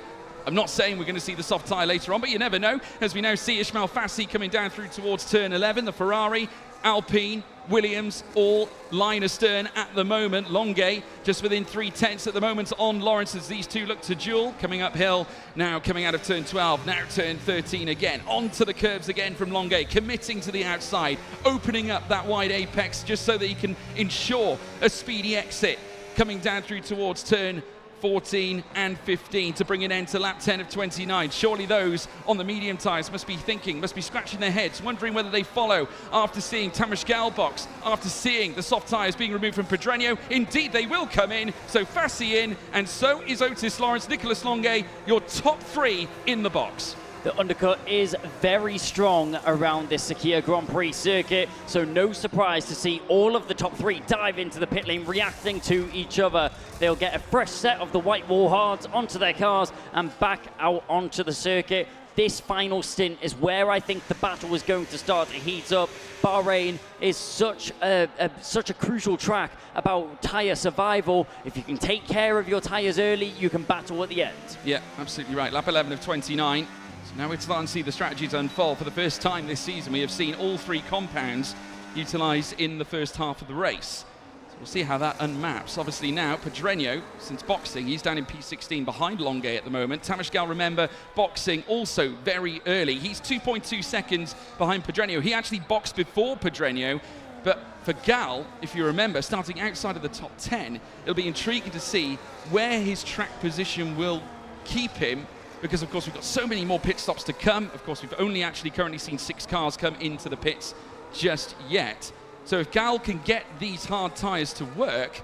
I'm not saying we're going to see the soft tyre later on, but you never know, as we now see Ismail Fassi coming down through towards turn 11, the Ferrari, Alpine, Williams, all line astern at the moment. Longuet just within 3/10 at the moment on Lawrence as these two look to duel. Coming uphill now, coming out of turn 12, now turn 13 again. Onto the curbs again from Longuet, committing to the outside, opening up that wide apex just so that he can ensure a speedy exit. Coming down through towards turn 14 and 15 to bring an end to lap 10 of 29. Surely those on the medium tyres must be thinking, must be scratching their heads, wondering whether they follow after seeing Tamas Galbox, after seeing the soft tyres being removed from Pedreño. Indeed, they will come in. So Fassi in, and so is Otis Lawrence, Nicolas Longuet, your top 3 in the box. The undercut is very strong around this Suzuka Grand Prix circuit, so no surprise to see all of the top 3 dive into the pit lane, reacting to each other. They'll get a fresh set of the white wall hards onto their cars and back out onto the circuit. This final stint is where I think the battle is going to start to heat up. Bahrain is such a crucial track about tyre survival. If you can take care of your tyres early, you can battle at the end. Yeah, absolutely right. Lap 11 of 29. So now we're starting to see the strategies unfold. For the first time this season, we have seen all 3 compounds utilised in the first half of the race. So we'll see how that unmaps. Obviously now, Pedreño, since boxing, he's down in P16 behind Longuet at the moment. Tamas Gal, remember, boxing also very early. He's 2.2 seconds behind Pedreño. He actually boxed before Pedreño. But for Gal, if you remember, starting outside of the top 10, it'll be intriguing to see where his track position will keep him, because of course we've got so many more pit stops to come. Of course, we've only actually currently seen 6 cars come into the pits just yet. So if Gal can get these hard tyres to work,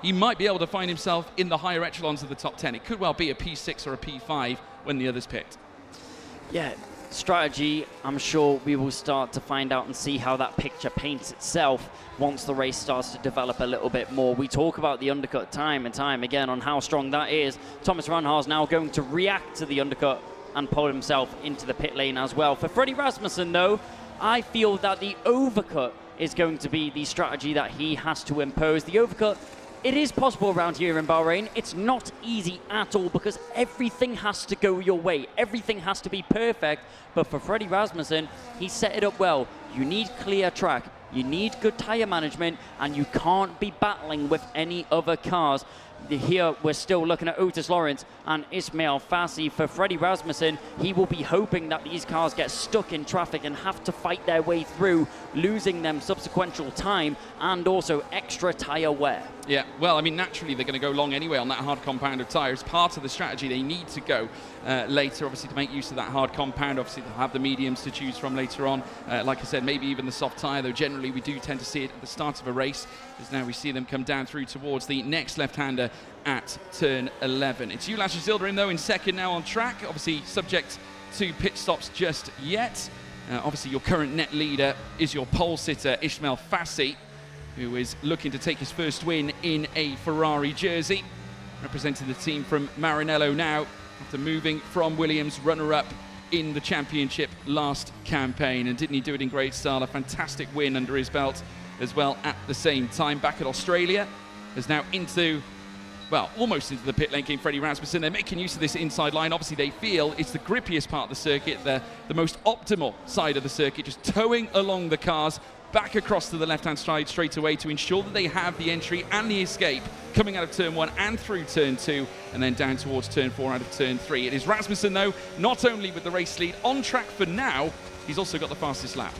he might be able to find himself in the higher echelons of the top 10. It could well be a P6 or a P5 when the others pit. Yeah, strategy, I'm sure we will start to find out and see how that picture paints itself once the race starts to develop a little bit more. We talk about the undercut time and time again on how strong that is. Thomas Ronhaar is now going to react to the undercut and pull himself into the pit lane as well. For Freddie Rasmussen, though, I feel that the overcut is going to be the strategy that he has to impose. The overcut, it is possible around here in Bahrain. It's not easy at all because everything has to go your way. Everything has to be perfect. But for Freddie Rasmussen, he set it up well. You need clear track. You need good tyre management, and you can't be battling with any other cars. Here we're still looking at Otis Lawrence and Ismail Fassi. For Freddie Rasmussen, he will be hoping that these cars get stuck in traffic and have to fight their way through, losing them subsequential time and also extra tyre wear. Yeah, well, I mean, naturally they're going to go long anyway on that hard compound of tyres. Part of the strategy, they need to go later, obviously, to make use of that hard compound. Obviously, they'll have the mediums to choose from later on. Like I said, maybe even the soft tyre, though generally we do tend to see it at the start of a race, as now we see them come down through towards the next left-hander at turn 11. It's Ulash Zildarim, though, in second now on track, obviously subject to pit stops just yet. Obviously, your current net leader is your pole sitter, Ismail Fassi, who is looking to take his first win in a Ferrari jersey, representing the team from Maranello now, after moving from Williams, runner-up in the championship last campaign. And didn't he do it in great style? A fantastic win under his belt as well at the same time. Back at Australia, is now into, well, almost into the pit lane came Freddie Rasmussen. They're making use of this inside line. Obviously, they feel it's the grippiest part of the circuit, the most optimal side of the circuit, just towing along the cars back across to the left-hand side straight away to ensure that they have the entry and the escape coming out of turn 1 and through turn 2 and then down towards turn 4 out of turn 3. It is Rasmussen, though, not only with the race lead on track for now, he's also got the fastest lap.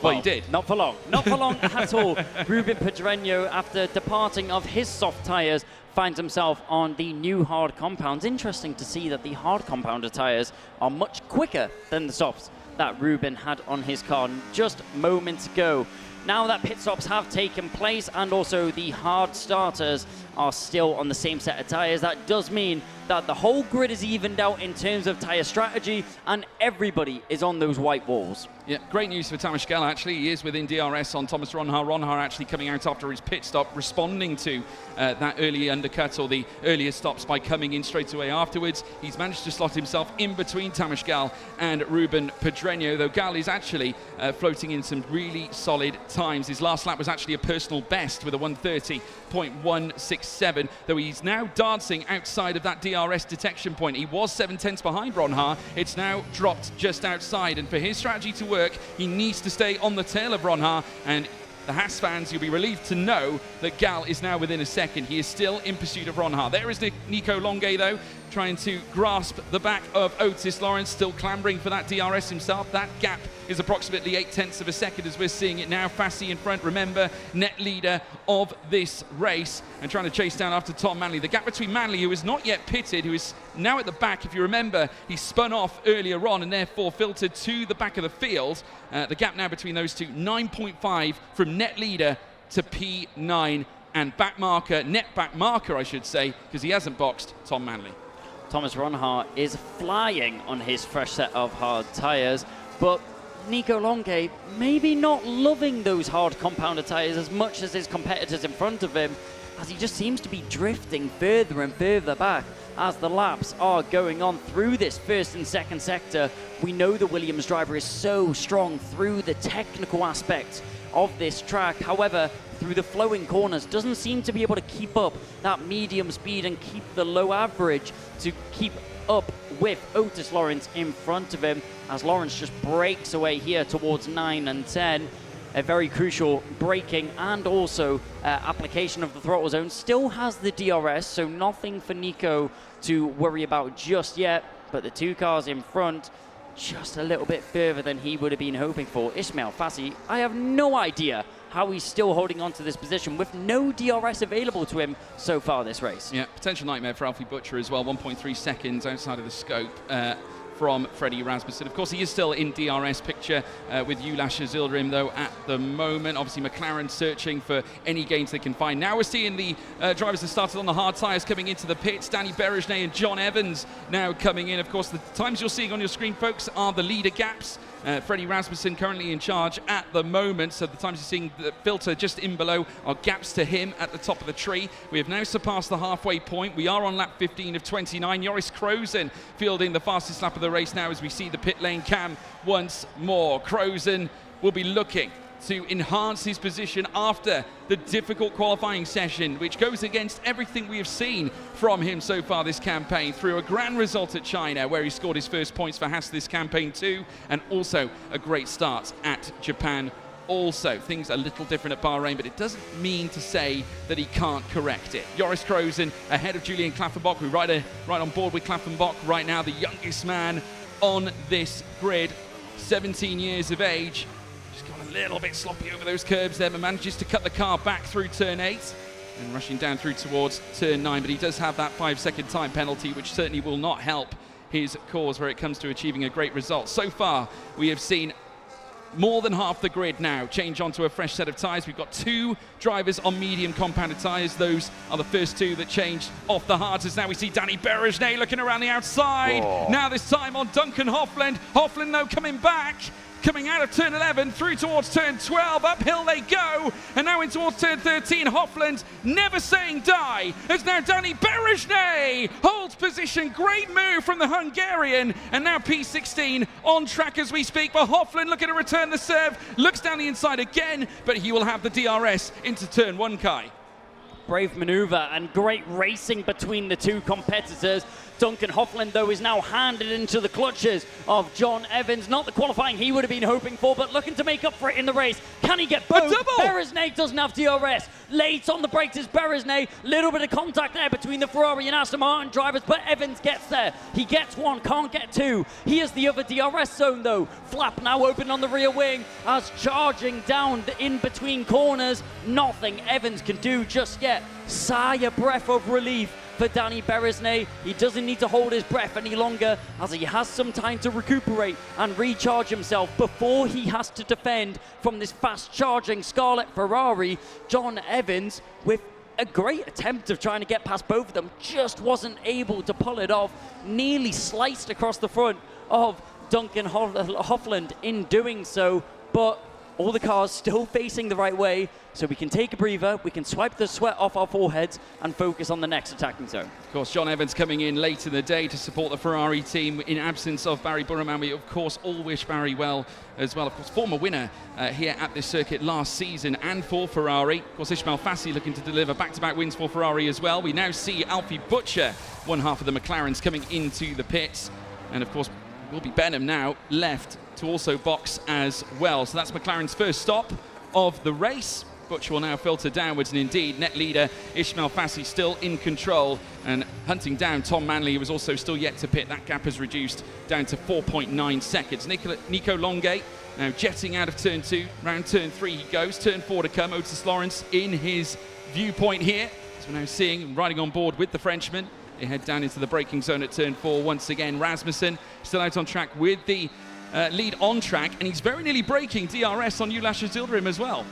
Well, he did. Not for long. Not for long at all. Ruben Pedreño, after departing of his soft tyres, finds himself on the new hard compounds. Interesting to see that the hard compounder tyres are much quicker than the softs that Ruben had on his car just moments ago. Now that pit stops have taken place and also the hard starters are still on the same set of tyres, that does mean that the whole grid is evened out in terms of tyre strategy and everybody is on those white walls. Yeah, great news for Tamas Gell, actually. He is within DRS on Thomas Ronhaar. Ronhaar actually coming out after his pit stop, responding to that early undercut or the earlier stops by coming in straight away afterwards. He's managed to slot himself in between Tamas Gell and Ruben Pedreño, though Gell is actually floating in some really solid times. His last lap was actually a personal best with a 1:30.167, though he's now dancing outside of that DRS detection point. He was 7/10 behind Ronhaar. It's now dropped just outside, and for his strategy to work, he needs to stay on the tail of Ronhaar, and the Haas fans, you'll be relieved to know that Gell is now within a second. He is still in pursuit of Ronhaar. There is Nico Longuet, though, trying to grasp the back of Otis Lawrence, still clambering for that DRS himself. That gap is approximately 0.8 of a second as we're seeing it now. Fassi in front, remember, net leader of this race, and trying to chase down after Tom Manley. The gap between Manley, who is not yet pitted, who is now at the back. If you remember, he spun off earlier on and therefore filtered to the back of the field. The gap now between those two, 9.5 from net leader to P9, and back marker, net back marker, I should say, because he hasn't boxed Tom Manley. Thomas Ronhaar is flying on his fresh set of hard tyres, but Nico Longuet maybe not loving those hard compounder tyres as much as his competitors in front of him, as he just seems to be drifting further and further back as the laps are going on through this first and second sector. We know the Williams driver is so strong through the technical aspects of this track. However, through the flowing corners, doesn't seem to be able to keep up that medium speed and keep the low average to keep up with Otis Lawrence in front of him, as Lawrence just breaks away here towards 9 and 10. A very crucial braking and also application of the throttle zone. Still has the DRS, so nothing for Nico to worry about just yet, but the two cars in front just a little bit further than he would have been hoping for. Ismail Fassi, I have no idea how he's still holding on to this position with no DRS available to him so far this race. Yeah, potential nightmare for Alfie Butcher as well. 1.3 seconds outside of the scope from Freddie Rasmussen. Of course, he is still in DRS picture with Ulash Azilrim, though, at the moment. Obviously, McLaren searching for any gains they can find. Now we're seeing the drivers that started on the hard tyres coming into the pits. Danny Berejnay and John Evans now coming in. Of course, the times you're seeing on your screen, folks, are the leader gaps. Freddie Rasmussen currently in charge at the moment, so the times you're seeing the filter just in below are gaps to him at the top of the tree. We have now surpassed the halfway point. We are on lap 15 of 29. Joris Krozen fielding the fastest lap of the race now as we see the pit lane cam once more. Krozen will be looking to enhance his position after the difficult qualifying session, which goes against everything we have seen from him so far this campaign, through a grand result at China where he scored his first points for Haas this campaign too, and also a great start at Japan. Also, things a little different at Bahrain, but it doesn't mean to say that he can't correct it. Joris Krozen ahead of Julian Klaffenbach, who's right on board with Klaffenbach right now, the youngest man on this grid, 17 years of age. Just got a little bit sloppy over those curbs there, but manages to cut the car back through turn 8 and rushing down through towards turn 9. But he does have that 5-second time penalty, which certainly will not help his cause where it comes to achieving a great result. So far, we have seen more than half the grid now change onto a fresh set of tyres. We've got 2 drivers on medium compounded tyres. Those are the first 2 that changed off the hards. As now we see Danny Berejnay looking around the outside. Now this time on Duncan Hofland. Hofland, though, coming back. Coming out of turn 11 through towards turn 12, uphill they go, and now in towards turn 13, Hofland never saying die, as now Danny Berejnay holds position. Great move from the Hungarian, and now P16 on track as we speak, but Hofland looking to return the serve, looks down the inside again, but he will have the DRS into turn 1, Kai. brave maneuver and great racing between the two competitors. Duncan Hofland, though, is now handed into the clutches of John Evans. Not the qualifying he would have been hoping for, but looking to make up for it in the race. Can he get both? Beresnay doesn't have DRS. Late on the brakes is Beresnay. Little bit of contact there between the Ferrari and Aston Martin drivers, but Evans gets there. He gets one, can't get two. Here's the other DRS zone, though. Flap now open on the rear wing as charging down in between corners. Nothing Evans can do just yet. Sigh a breath of relief for Danny Beresnay. He doesn't need to hold his breath any longer as he has some time to recuperate and recharge himself before he has to defend from this fast-charging Scarlet Ferrari. John Evans, with a great attempt of trying to get past both of them, just wasn't able to pull it off. Nearly sliced across the front of Duncan Hofland in doing so, but all the cars still facing the right way, so we can take a breather, we can swipe the sweat off our foreheads and focus on the next attacking zone. Of course, John Evans coming in late in the day to support the Ferrari team in absence of Barry Burman. We, of course, all wish Barry well as well. Of course, former winner here at this circuit last season and for Ferrari. Of course, Ismail Fassi looking to deliver back-to-back wins for Ferrari as well. We now see Alfie Butcher, one half of the McLarens, coming into the pits. And, of course, will be Benham now left to also box as well. So that's McLaren's first stop of the race. Butcher will now filter downwards, and indeed, net leader Ismail Fassi still in control and hunting down Tom Manley, who was also still yet to pit. That gap has reduced down to 4.9 seconds. Nico Longay now jetting out of turn 2. Round turn 3 he goes. Turn 4 to come. Otis Lawrence in his viewpoint here. So we're now seeing, riding on board with the Frenchman. They head down into the braking zone at turn 4 once again. Rasmussen still out on track with the lead on track, and he's very nearly breaking DRS on Ulasher Zilderim as well.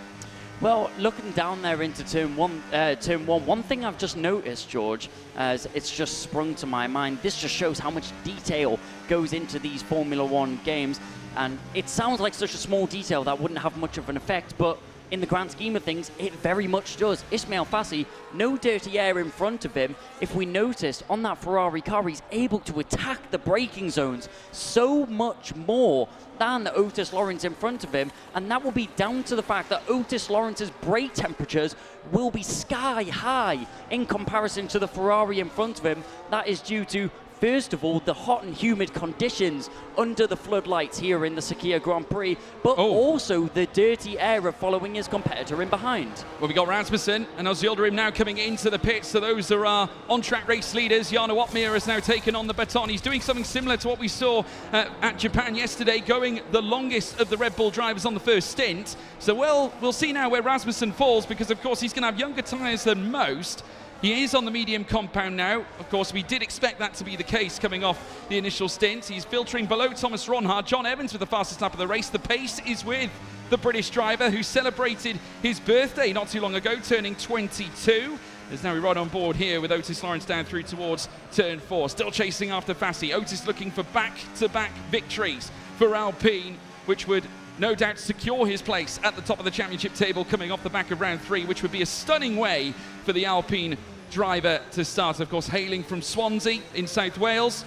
Well, looking down there into turn one, one thing I've just noticed, George, as it's just sprung to my mind, this just shows how much detail goes into these Formula One games. And it sounds like such a small detail that wouldn't have much of an effect, but in the grand scheme of things, it very much does. Ismail Fassi, no dirty air in front of him. If we noticed on that Ferrari car, he's able to attack the braking zones so much more than Otis Lawrence in front of him, and that will be down to the fact that Otis Lawrence's brake temperatures will be sky high in comparison to the Ferrari in front of him. That is due to, first of all, the hot and humid conditions under the floodlights here in the Suzuka Grand Prix, but also the dirty air of following his competitor in behind. Well, we got Rasmussen and Zilderim now coming into the pits, so those are our on-track race leaders. Jarno Opmeer has now taken on the baton. He's doing something similar to what we saw at Japan yesterday, going the longest of the Red Bull drivers on the first stint. So we'll see now where Rasmussen falls, because of course he's going to have younger tyres than most. He is on the medium compound now. Of course, we did expect that to be the case coming off the initial stint. He's filtering below Thomas Ronhaar. John Evans with the fastest lap of the race. The pace is with the British driver who celebrated his birthday not too long ago, turning 22. As now we ride on board here with Otis Lawrence down through towards turn 4. Still chasing after Fassi. Otis looking for back-to-back victories for Alpine, which would no doubt secure his place at the top of the championship table coming off the back of round 3, which would be a stunning way for the Alpine driver to start. Of course, hailing from Swansea in South Wales,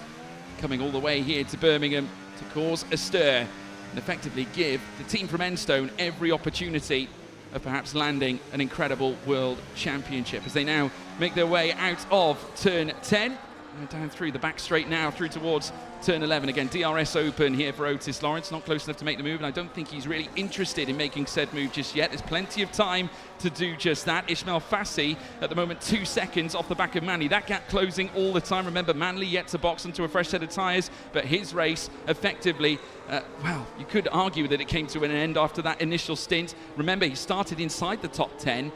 coming all the way here to Birmingham to cause a stir and effectively give the team from Enstone every opportunity of perhaps landing an incredible world championship as they now make their way out of turn 10. Down through the back straight now, through towards turn 11. Again, DRS open here for Otis Lawrence. Not close enough to make the move, and I don't think he's really interested in making said move just yet. There's plenty of time to do just that. Ismail Fassi, at the moment, 2 seconds off the back of Manley. That gap closing all the time. Remember, Manley yet to box onto a fresh set of tyres, but his race effectively, well, you could argue that it came to an end after that initial stint. Remember, he started inside the top 10.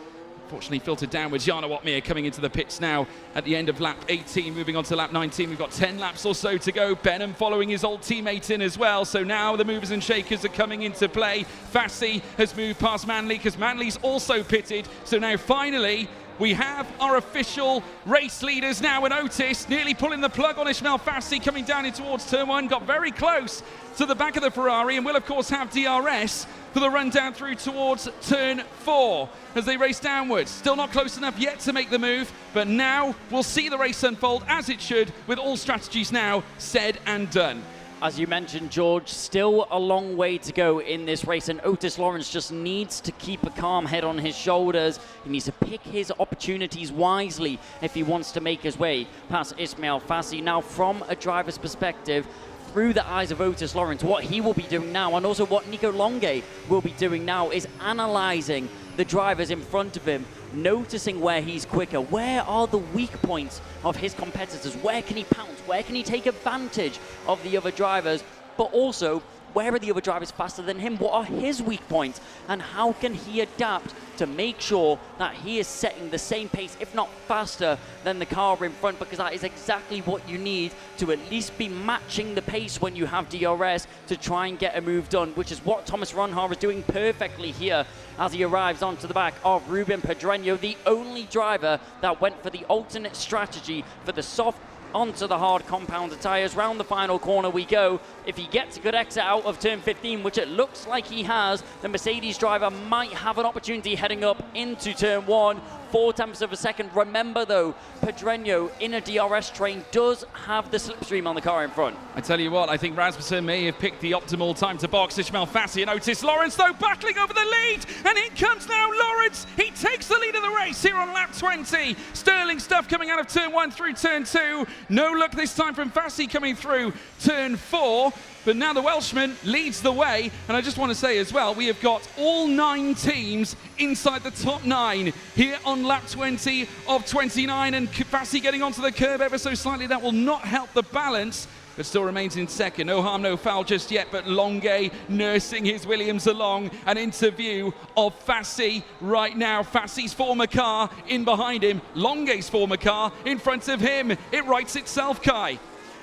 Fortunately filtered downwards. Jarno Opmeer coming into the pits now at the end of lap 18, moving on to lap 19. We've got 10 laps or so to go. Benham following his old teammate in as well. So now the movers and shakers are coming into play. Fassi has moved past Manley because Manley's also pitted. So now finally we have our official race leaders now, and Otis nearly pulling the plug on Ismail Fassi coming down in towards turn 1. Got very close to the back of the Ferrari and will of course have DRS for the run down through towards turn 4 as they race downwards. Still not close enough yet to make the move, but now we'll see the race unfold as it should, with all strategies now said and done. As you mentioned, George, still a long way to go in this race, and Otis Lawrence just needs to keep a calm head on his shoulders. He needs to pick his opportunities wisely if he wants to make his way past Ismail Fassi. Now, from a driver's perspective, through the eyes of Otis Lawrence, what he will be doing now, and also what Nico Longe will be doing now, is analysing the drivers in front of him, noticing where he's quicker, where are the weak points of his competitors, where can he pounce, where can he take advantage of the other drivers, but also where are the other drivers faster than him, what are his weak points, and how can he adapt to make sure that he is setting the same pace, if not faster, than the car in front, because that is exactly what you need to at least be matching the pace when you have DRS to try and get a move done, which is what Thomas Ronhaar is doing perfectly here as he arrives onto the back of Ruben Pedreño, the only driver that went for the alternate strategy for the soft onto the hard compounded tyres. Round the final corner we go. If he gets a good exit out of turn 15, which it looks like he has, the Mercedes driver might have an opportunity heading up into turn 1. 0.4 of a second. Remember though, Pedreño in a DRS train does have the slipstream on the car in front. I tell you what, I think Rasmussen may have picked the optimal time to box. Ismail Fassi and Otis Lawrence though battling over the lead, and in comes now Lawrence. He takes the lead of the race here on lap 20. Sterling stuff coming out of turn 1 through turn 2. No luck this time from Fassi coming through turn 4. But now the Welshman leads the way, and I just want to say as well, we have got all 9 teams inside the top 9 here on lap 20 of 29, and Fassi getting onto the curb ever so slightly. That will not help the balance, but still remains in second. No harm, no foul just yet, but Longe nursing his Williams along, and into view of Fassi right now. Fassi's former car in behind him, Longe's former car in front of him. It writes itself, Kai.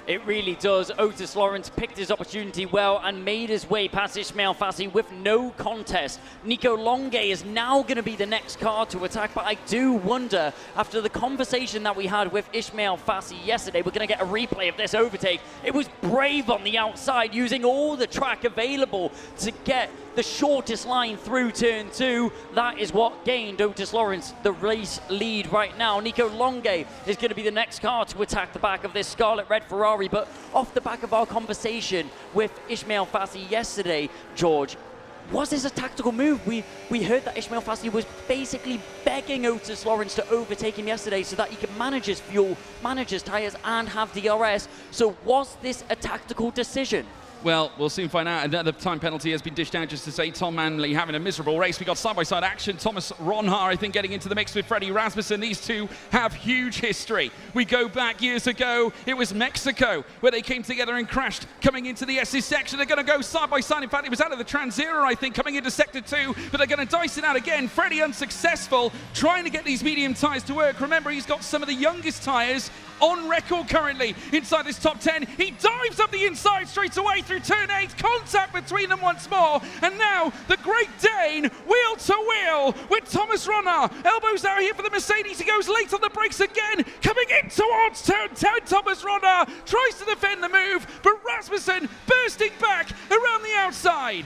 It really does. Otis Lawrence picked his opportunity well and made his way past Ismail Fassi with no contest. Nico Longe is now going to be the next car to attack, but I do wonder, after the conversation that we had with Ismail Fassi yesterday, we're going to get a replay of this overtake. It was brave on the outside, using all the track available to get the shortest line through turn 2. That is what gained Otis Lawrence the race lead right now. Nico Longe is going to be the next car to attack the back of this Scarlet Red Ferrari. But off the back of our conversation with Ismail Fassi yesterday, George, was this a tactical move? We heard that Ismail Fassi was basically begging Otis Lawrence to overtake him yesterday so that he could manage his fuel, manage his tyres, and have DRS. So was this a tactical decision? Well, we'll soon find out. Another time penalty has been dished out, just to say Tom Manley having a miserable race. We got side-by-side action. Thomas Ronhaar, I think, getting into the mix with Freddie Rasmussen. These two have huge history. We go back years ago. It was Mexico where they came together and crashed coming into the SS section. They're going to go side-by-side. In fact, it was out of the Trans Era, I think, coming into Sector 2, but they're going to dice it out again. Freddie unsuccessful, trying to get these medium tyres to work. Remember, he's got some of the youngest tyres on record currently inside this top 10. He dives up the inside straight away through turn 8. Contact between them once more. And now the Great Dane, wheel to wheel with Thomas Ronhaar. Elbows out here for the Mercedes. He goes late on the brakes again. Coming in towards turn 10. Thomas Ronhaar tries to defend the move, but Rasmussen bursting back around the outside.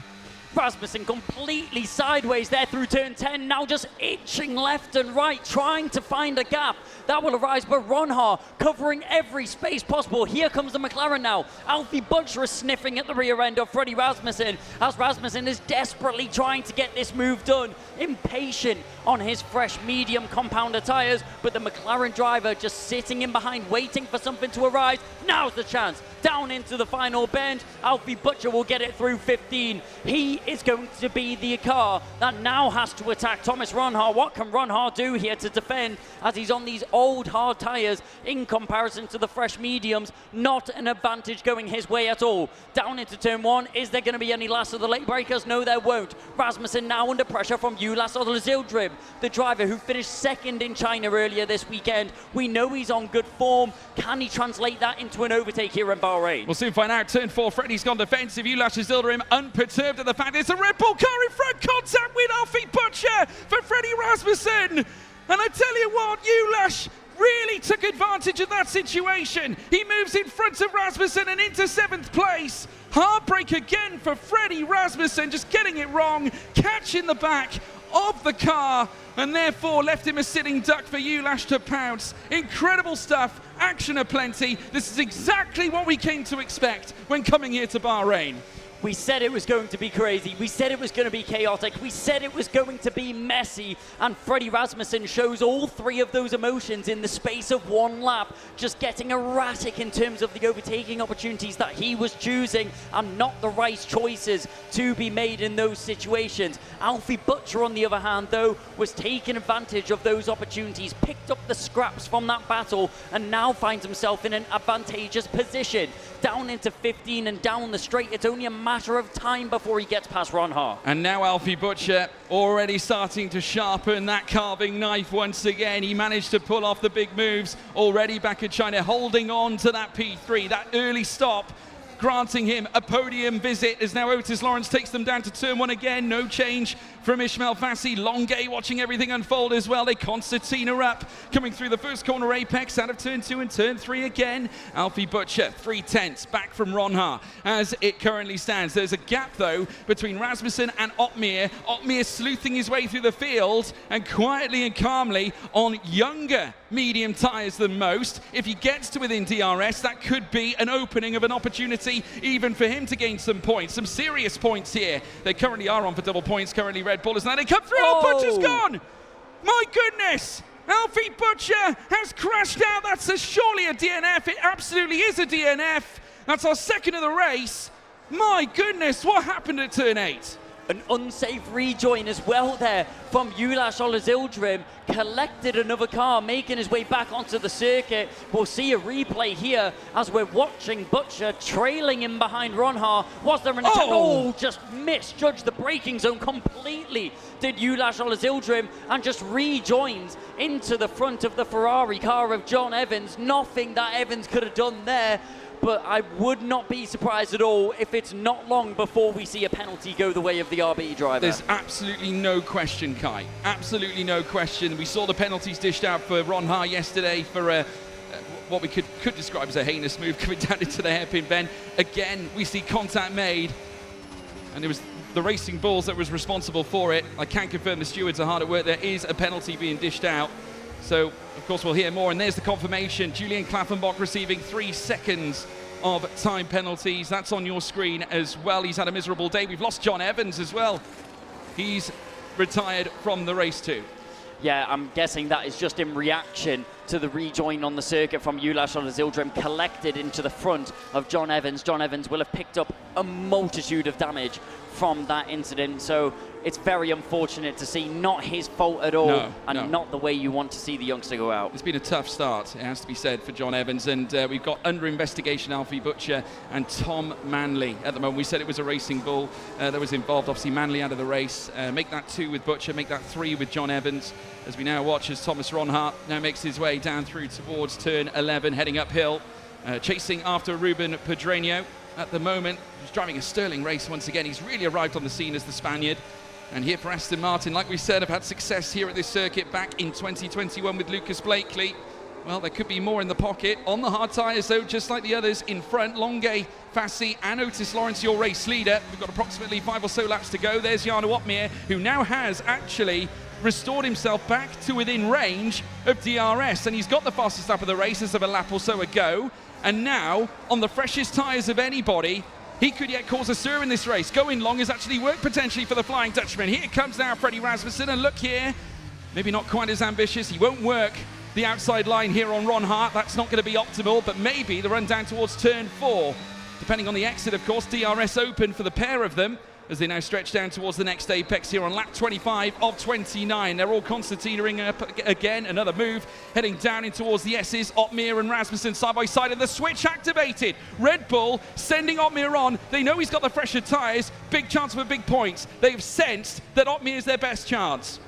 Rasmussen completely sideways there through turn 10, now just itching left and right, trying to find a gap that will arise, but Ronhaar covering every space possible. Here comes the McLaren now. Alfie Butcher is sniffing at the rear end of Freddie Rasmussen, as Rasmussen is desperately trying to get this move done, impatient on his fresh medium compounder tyres, but the McLaren driver just sitting in behind, waiting for something to arise. Now's the chance. Down into the final bend. Alfie Butcher will get it through 15. He is going to be the car that now has to attack Thomas Ronhaar. What can Ronhaar do here to defend, as he's on these old hard tyres in comparison to the fresh mediums? Not an advantage going his way at all. Down into turn 1. Is there going to be any last of the late breakers? No, there won't. Rasmussen now under pressure from Ulas Odelzildrim, the driver who finished second in China earlier this weekend. We know he's on good form. Can he translate that into an overtake here in Bahrain? We'll soon find out. Turn 4, Freddie's gone defensive. Ulas Odelzildrim unperturbed at the fact it's a Red Bull car in front. Contact with Alfie Butcher for Freddie Rasmussen. And I tell you what, Ulas really took advantage of that situation. He moves in front of Rasmussen and into 7th place. Hard break again for Freddie Rasmussen, just getting it wrong, catch in the back of the car, and therefore left him a sitting duck for Ulash to pounce. Incredible stuff, action aplenty. This is exactly what we came to expect when coming here to Bahrain. We said it was going to be crazy. We said it was going to be chaotic. We said it was going to be messy. And Freddie Rasmussen shows all three of those emotions in the space of one lap, just getting erratic in terms of the overtaking opportunities that he was choosing and not the right choices to be made in those situations. Alfie Butcher, on the other hand, though, was taking advantage of those opportunities, picked up the scraps from that battle, and now finds himself in an advantageous position. Down into 15 and down the straight, it's only a matter of time before he gets past Ronhaar. And now Alfie Butcher already starting to sharpen that carving knife once again. He managed to pull off the big moves already back at China, holding on to that P3, that early stop, granting him a podium visit as now Otis Lawrence takes them down to turn 1 again. No change from Ismail Fassi. Longuet watching everything unfold as well. They concertina up, coming through the first corner apex out of turn 2 and turn 3 again. Alfie Butcher, 3/10 back from Ronhaar as it currently stands. There's a gap though between Rasmussen and Otmir. Otmir sleuthing his way through the field and quietly and calmly on younger medium tyres than most. If he gets to within DRS, that could be an opening of an opportunity even for him to gain some points, some serious points here. They currently are on for double points, currently Red Bull is now they come through. Oh, Butcher's gone! My goodness! Alfie Butcher has crashed out. That's surely a DNF. It absolutely is a DNF. That's our second of the race. My goodness, what happened at turn 8? An unsafe rejoin as well there from Ulash Olazildrim. Collected another car, making his way back onto the circuit. We'll see a replay here as we're watching Butcher trailing in behind Ronhaar. Was there an attack? Oh, just misjudged the braking zone completely, did Ulash Olazildrim, and just rejoins into the front of the Ferrari car of John Evans. Nothing that Evans could have done there. But I would not be surprised at all if it's not long before we see a penalty go the way of the RBE driver. There's absolutely no question, Kai. Absolutely no question. We saw the penalties dished out for Ronhaar yesterday for what we could describe as a heinous move coming down into the hairpin bend. Again, we see contact made, and it was the Racing Bulls that was responsible for it. I can confirm the stewards are hard at work. There is a penalty being dished out. So, of course, we'll hear more. And there's the confirmation. Julian Klaffenbach receiving 3 seconds of time penalties. That's on your screen as well. He's had a miserable day. We've lost John Evans as well. He's retired from the race too. Yeah, I'm guessing that is just in reaction to the rejoin on the circuit from Ulash Olazildrim, collected into the front of John Evans. John Evans will have picked up a multitude of damage from that incident, so it's very unfortunate to see. Not his fault at all, not the way you want to see the youngster go out. It's been a tough start, it has to be said, for John Evans, and we've got under investigation Alfie Butcher and Tom Manley at the moment. We said it was a Racing Bull that was involved. Obviously Manley out of the race. Make that 2 with Butcher, make that 3 with John Evans, as we now watch as Thomas Ronhaar now makes his way down through towards turn 11, heading uphill, chasing after Ruben Pedreño. At the moment, he's driving a sterling race once again. He's really arrived on the scene as the Spaniard. And here for Aston Martin, like we said, have had success here at this circuit back in 2021 with Lucas Blakely. Well, there could be more in the pocket. On the hard tyres, though, just like the others in front, Longuet, Fassi and Otis Lawrence, your race leader. We've got approximately 5 or so laps to go. There's Jarno Otmir, who now has actually restored himself back to within range of DRS. And he's got the fastest lap of the race as of a lap or so ago. And now, on the freshest tyres of anybody, he could yet cause a stir in this race. Going long has actually worked potentially for the Flying Dutchman. Here comes now Freddie Rasmussen, and look here, maybe not quite as ambitious. He won't work the outside line here on Ronhaar. That's not going to be optimal, but maybe the run down towards turn 4. Depending on the exit, of course, DRS open for the pair of them as they now stretch down towards the next apex here on lap 25 of 29. They're all concertinaing up again. Another move heading down in towards the S's. Otmir and Rasmussen side by side, and the switch activated. Red Bull sending Otmir on. They know he's got the fresher tyres. Big chance for big points. They've sensed that Otmir is their best chance.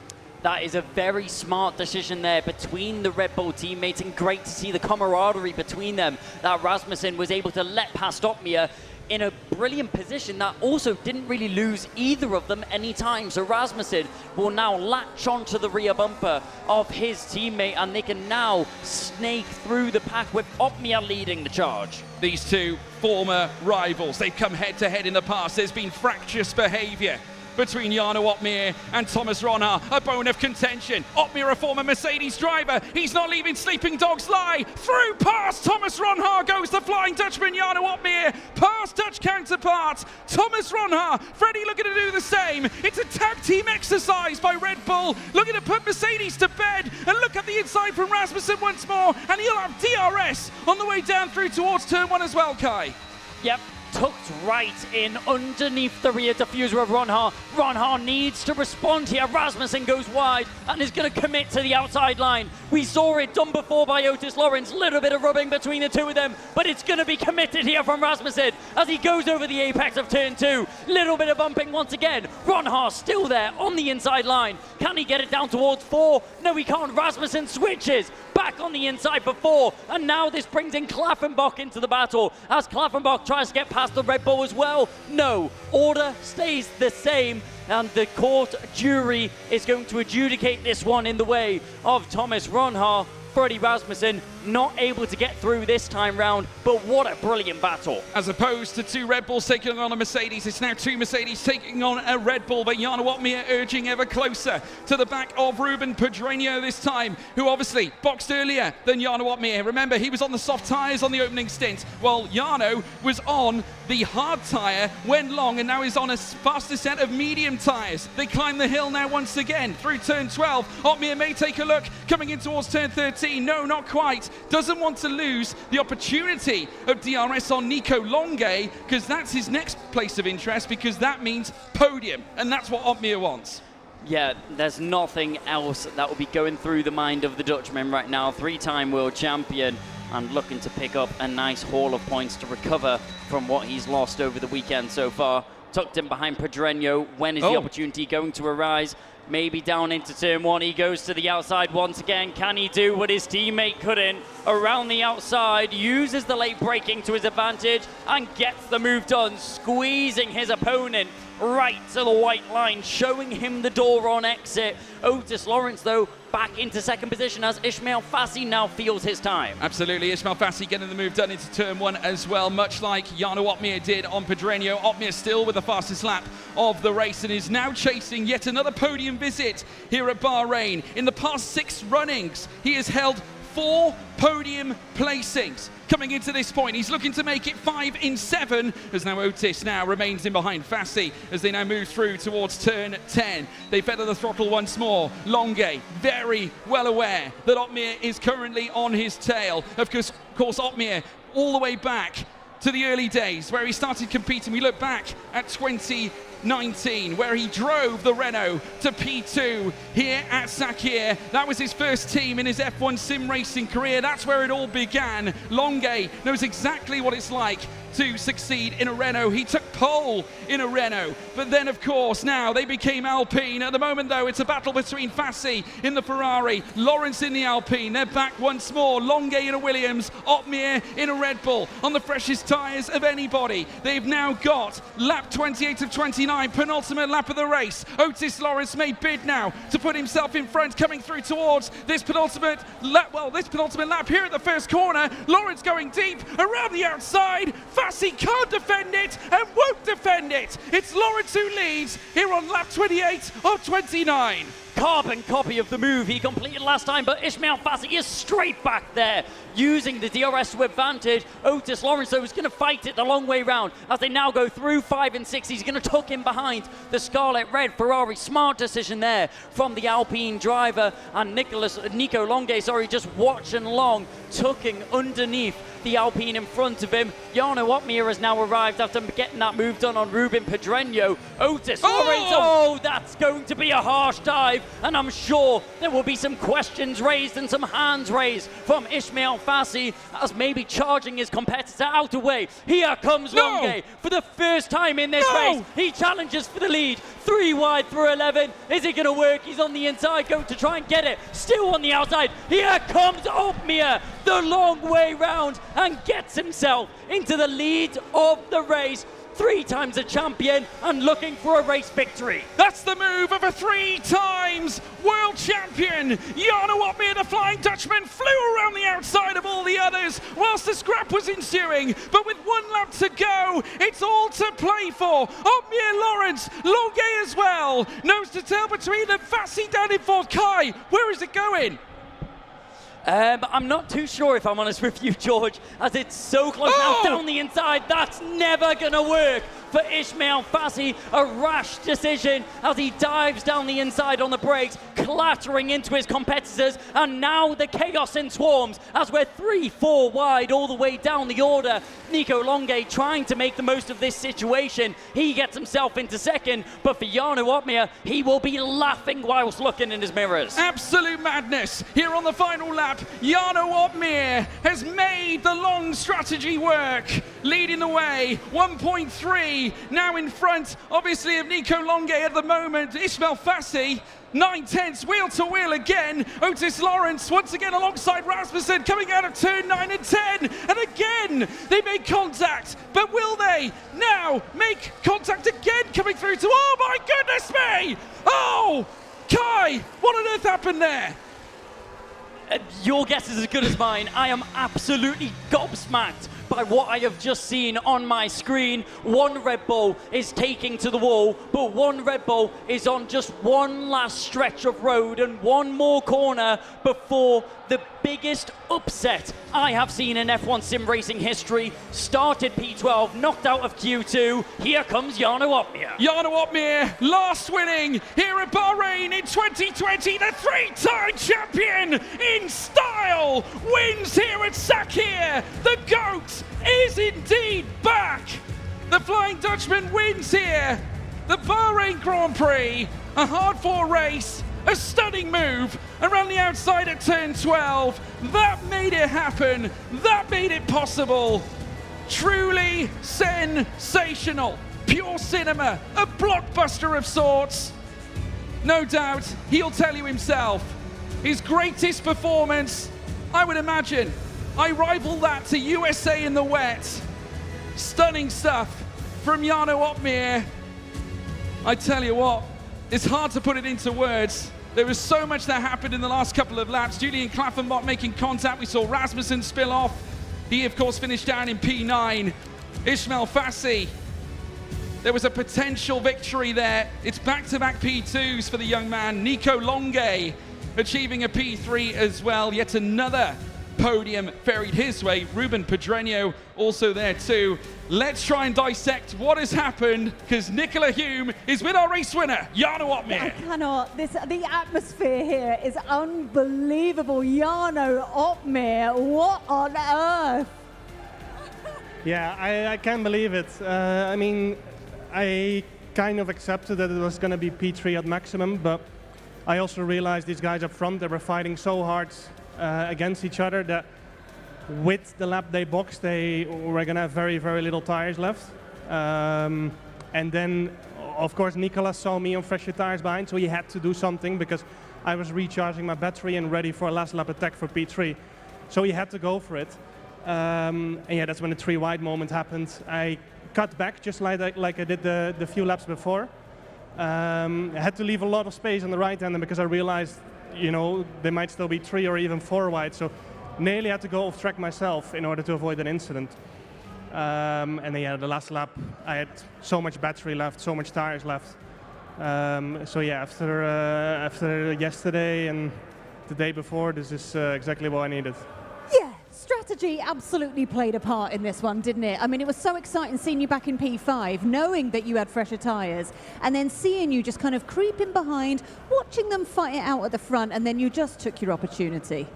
That is a very smart decision there between the Red Bull teammates, and great to see the camaraderie between them, that Rasmussen was able to let past Otmir in a brilliant position that also didn't really lose either of them any time. So Rasmussen will now latch onto the rear bumper of his teammate, and they can now snake through the pack with Otmir leading the charge. These two former rivals, they've come head to head in the past. There's been fractious behaviour between Jarno Opmeer and Thomas Ronhaar. A bone of contention. Opmeer, a former Mercedes driver. He's not leaving sleeping dogs lie. Through past Thomas Ronhaar goes the Flying Dutchman, Jarno Opmeer. Past Dutch counterpart, Thomas Ronhaar. Freddie looking to do the same. It's a tag team exercise by Red Bull, looking to put Mercedes to bed. And look at the inside from Rasmussen once more. And he'll have DRS on the way down through towards turn 1 as well, Kai. Yep, tucked right in underneath the rear diffuser of Ronhaar. Ronhaar needs to respond here. Rasmussen goes wide and is going to commit to the outside line. We saw it done before by Otis Lawrence. Little bit of rubbing between the two of them, but it's going to be committed here from Rasmussen as he goes over the apex of turn 2. Little bit of bumping once again. Ronhaar still there on the inside line. Can he get it down towards 4? No, he can't. Rasmussen switches back on the inside for 4, and now this brings in Klaffenbach into the battle as Klaffenbach tries to get past the Red Bull as well. No, order stays the same, and the court jury is going to adjudicate this one in the way of Thomas Ronhaar. Freddie Rasmussen not able to get through this time round, but what a brilliant battle. As opposed to 2 Red Bulls taking on a Mercedes, it's now 2 Mercedes taking on a Red Bull, but Jarno Opmeer urging ever closer to the back of Ruben Pedreño this time, who obviously boxed earlier than Jarno Opmeer. Remember, he was on the soft tyres on the opening stint, while Jarno was on the hard tyre, went long, and now is on a faster set of medium tyres. They climb the hill now once again through turn 12. Opmeer may take a look, coming in towards turn 13. No, not quite. Doesn't want to lose the opportunity of DRS on Nico Longuet, because that's his next place of interest, because that means podium, and that's what Opmeer wants. Yeah, there's nothing else that will be going through the mind of the Dutchman right now. 3-time world champion and looking to pick up a nice haul of points to recover from what he's lost over the weekend so far. Tucked in behind Pedreño. When is the opportunity going to arise? Maybe down into turn 1. He goes to the outside once again. Can he do what his teammate couldn't? Around the outside, uses the late braking to his advantage and gets the move done, squeezing his opponent right to the white line, showing him the door on exit. Otis Lawrence, though, back into second position as Ismail Fassi now feels his time. Absolutely, Ismail Fassi getting the move done into turn 1 as well, much like Jarno Opmeer did on Pedreño. Opmeer still with the fastest lap of the race and is now chasing yet another podium visit here at Bahrain. In the past 6 runnings, he has held 4 podium placings. Coming into this point, he's looking to make it 5 in 7, as now Otis now remains in behind Fassi as they now move through towards turn 10. They feather the throttle once more. Longuet, very well aware that Opmeer is currently on his tail. Of course, Opmeer all the way back to the early days where he started competing. We look back at 2019, where he drove the Renault to P2 here at Sakhir. That was his first team in his F1 sim racing career. That's where it all began. Longuet knows exactly what it's like to succeed in a Renault. He took pole in a Renault, but then of course now they became Alpine. At the moment though, it's a battle between Fassi in the Ferrari, Lawrence in the Alpine. They're back once more. Longuet in a Williams, Opmeer in a Red Bull on the freshest tyres of anybody. They've now got lap 28 of 29, penultimate lap of the race. Otis Lawrence may bid now to put himself in front, coming through towards this penultimate lap. Well, this penultimate lap here at the first corner. Lawrence going deep around the outside. Fassi can't defend it and won't defend it. It's Lawrence who leads here on lap 28 of 29. Carbon copy of the move he completed last time, but Ismail Fassi is straight back there, using the DRS to advantage. Otis Lawrence, though, is going to fight it the long way round as they now go through 5 and 6. He's going to tuck in behind the Scarlet Red Ferrari. Smart decision there from the Alpine driver, and Nico Longuet, just watching long, tucking underneath the Alpine in front of him. Jarno Opmeer has now arrived after getting that move done on Ruben Pedreño. Otis Lawrence, that's going to be a harsh dive, and I'm sure there will be some questions raised and some hands raised from Ismail Fassi as maybe charging his competitor out of the way. Here comes Longuet for the first time in this race. He challenges for the lead. 3 wide through 11. Is it going to work? He's on the inside, going to try and get it. Still on the outside. Here comes Opmeer the long way round and gets himself into the lead of the race. 3 times a champion and looking for a race victory. That's the move of a 3 times world champion. Jarno Opmeer, the Flying Dutchman, flew around the outside of all the others whilst the scrap was ensuing. But with 1 lap to go, it's all to play for. Opmier, Lawrence, Longuet as well. Nose to tail between them. Fassi down in fourth. Kai, where is it going? I'm not too sure, if I'm honest with you, George, as it's so close now down the inside. That's never going to work for Ismail Fassi. A rash decision as he dives down the inside on the brakes, clattering into his competitors. And now the chaos in swarms as we're 3-4 wide all the way down the order. Nico Longuet trying to make the most of this situation. He gets himself into second, but for Jarno Opmeer, he will be laughing whilst looking in his mirrors. Absolute madness here on the final lap. Jarno Opmeer has made the long strategy work, leading the way. 1.3 now in front, obviously, of Nico Longuet at the moment. Ismail Fassi, 9/10 wheel to wheel again. Otis Lawrence once again alongside Rasmussen coming out of turn 9 and 10. And again, they make contact. But will they now make contact again coming through to, oh my goodness me! Oh, Kai, what on earth happened there? Your guess is as good as mine. I am absolutely gobsmacked by what I have just seen on my screen. One Red Bull is taking to the wall, but one Red Bull is on just one last stretch of road and one more corner before the biggest upset I have seen in F1 sim racing history. Started P12, knocked out of Q2. Here comes Jarno Opmeer. Jarno Opmeer, last winning here at Bahrain in 2020. The 3-time champion in style wins here at Sakir. The GOAT is indeed back. The Flying Dutchman wins here. The Bahrain Grand Prix, a hard-fought race. A stunning move around the outside at turn 12. That made it happen. That made it possible. Truly sensational. Pure cinema. A blockbuster of sorts. No doubt, he'll tell you himself. His greatest performance, I would imagine. I rival that to USA in the wet. Stunning stuff from Jarno Opmeer. I tell you what, it's hard to put it into words. There was so much that happened in the last couple of laps. Julian Klaffenbach making contact. We saw Rasmussen spill off. He, of course, finished down in P9. Ismail Fassi. There was a potential victory there. It's back-to-back P2s for the young man. Nico Longuet achieving a P3 as well. Yet another podium ferried his way. Ruben Pedreño also there too. Let's try and dissect what has happened, because Nicola Hume is with our race winner, Jarno Opmeer. I cannot. The atmosphere here is unbelievable. Jarno Opmeer, what on earth? Yeah, I can't believe it. I mean, I kind of accepted that it was going to be P3 at maximum, but I also realized these guys up front, they were fighting so hard against each other that with the lap they boxed, they were going to have very, very little tires left. And then, of course, Nicolas saw me on fresher tires behind, so he had to do something because I was recharging my battery and ready for a last lap attack for P3. So he had to go for it. And yeah, that's when the 3 wide moment happened. I cut back just like I did the few laps before. I had to leave a lot of space on the right hander because I realized, you know, they might still be 3 or even 4 wide. So nearly had to go off track myself in order to avoid an incident. And then yeah, the last lap, I had so much battery left, so much tires left. So yeah, after yesterday and the day before, this is exactly what I needed. Yeah, strategy absolutely played a part in this one, didn't it? I mean, it was so exciting seeing you back in P5, knowing that you had fresher tyres, and then seeing you just kind of creeping behind, watching them fight it out at the front, and then you just took your opportunity.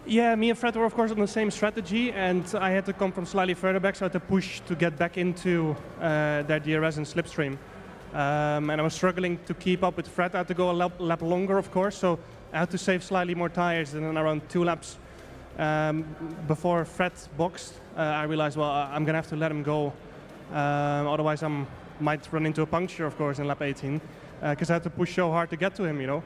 Yeah, me and Fred were of course on the same strategy, and I had to come from slightly further back, so I had to push to get back into their DRS and slipstream. And I was struggling to keep up with Fred. I had to go a lap longer, of course, so I had to save slightly more tires, and then around 2 laps before Fred boxed, I realized, well, I'm going to have to let him go. Otherwise, I might run into a puncture, of course, in lap 18, because I had to push so hard to get to him, you know.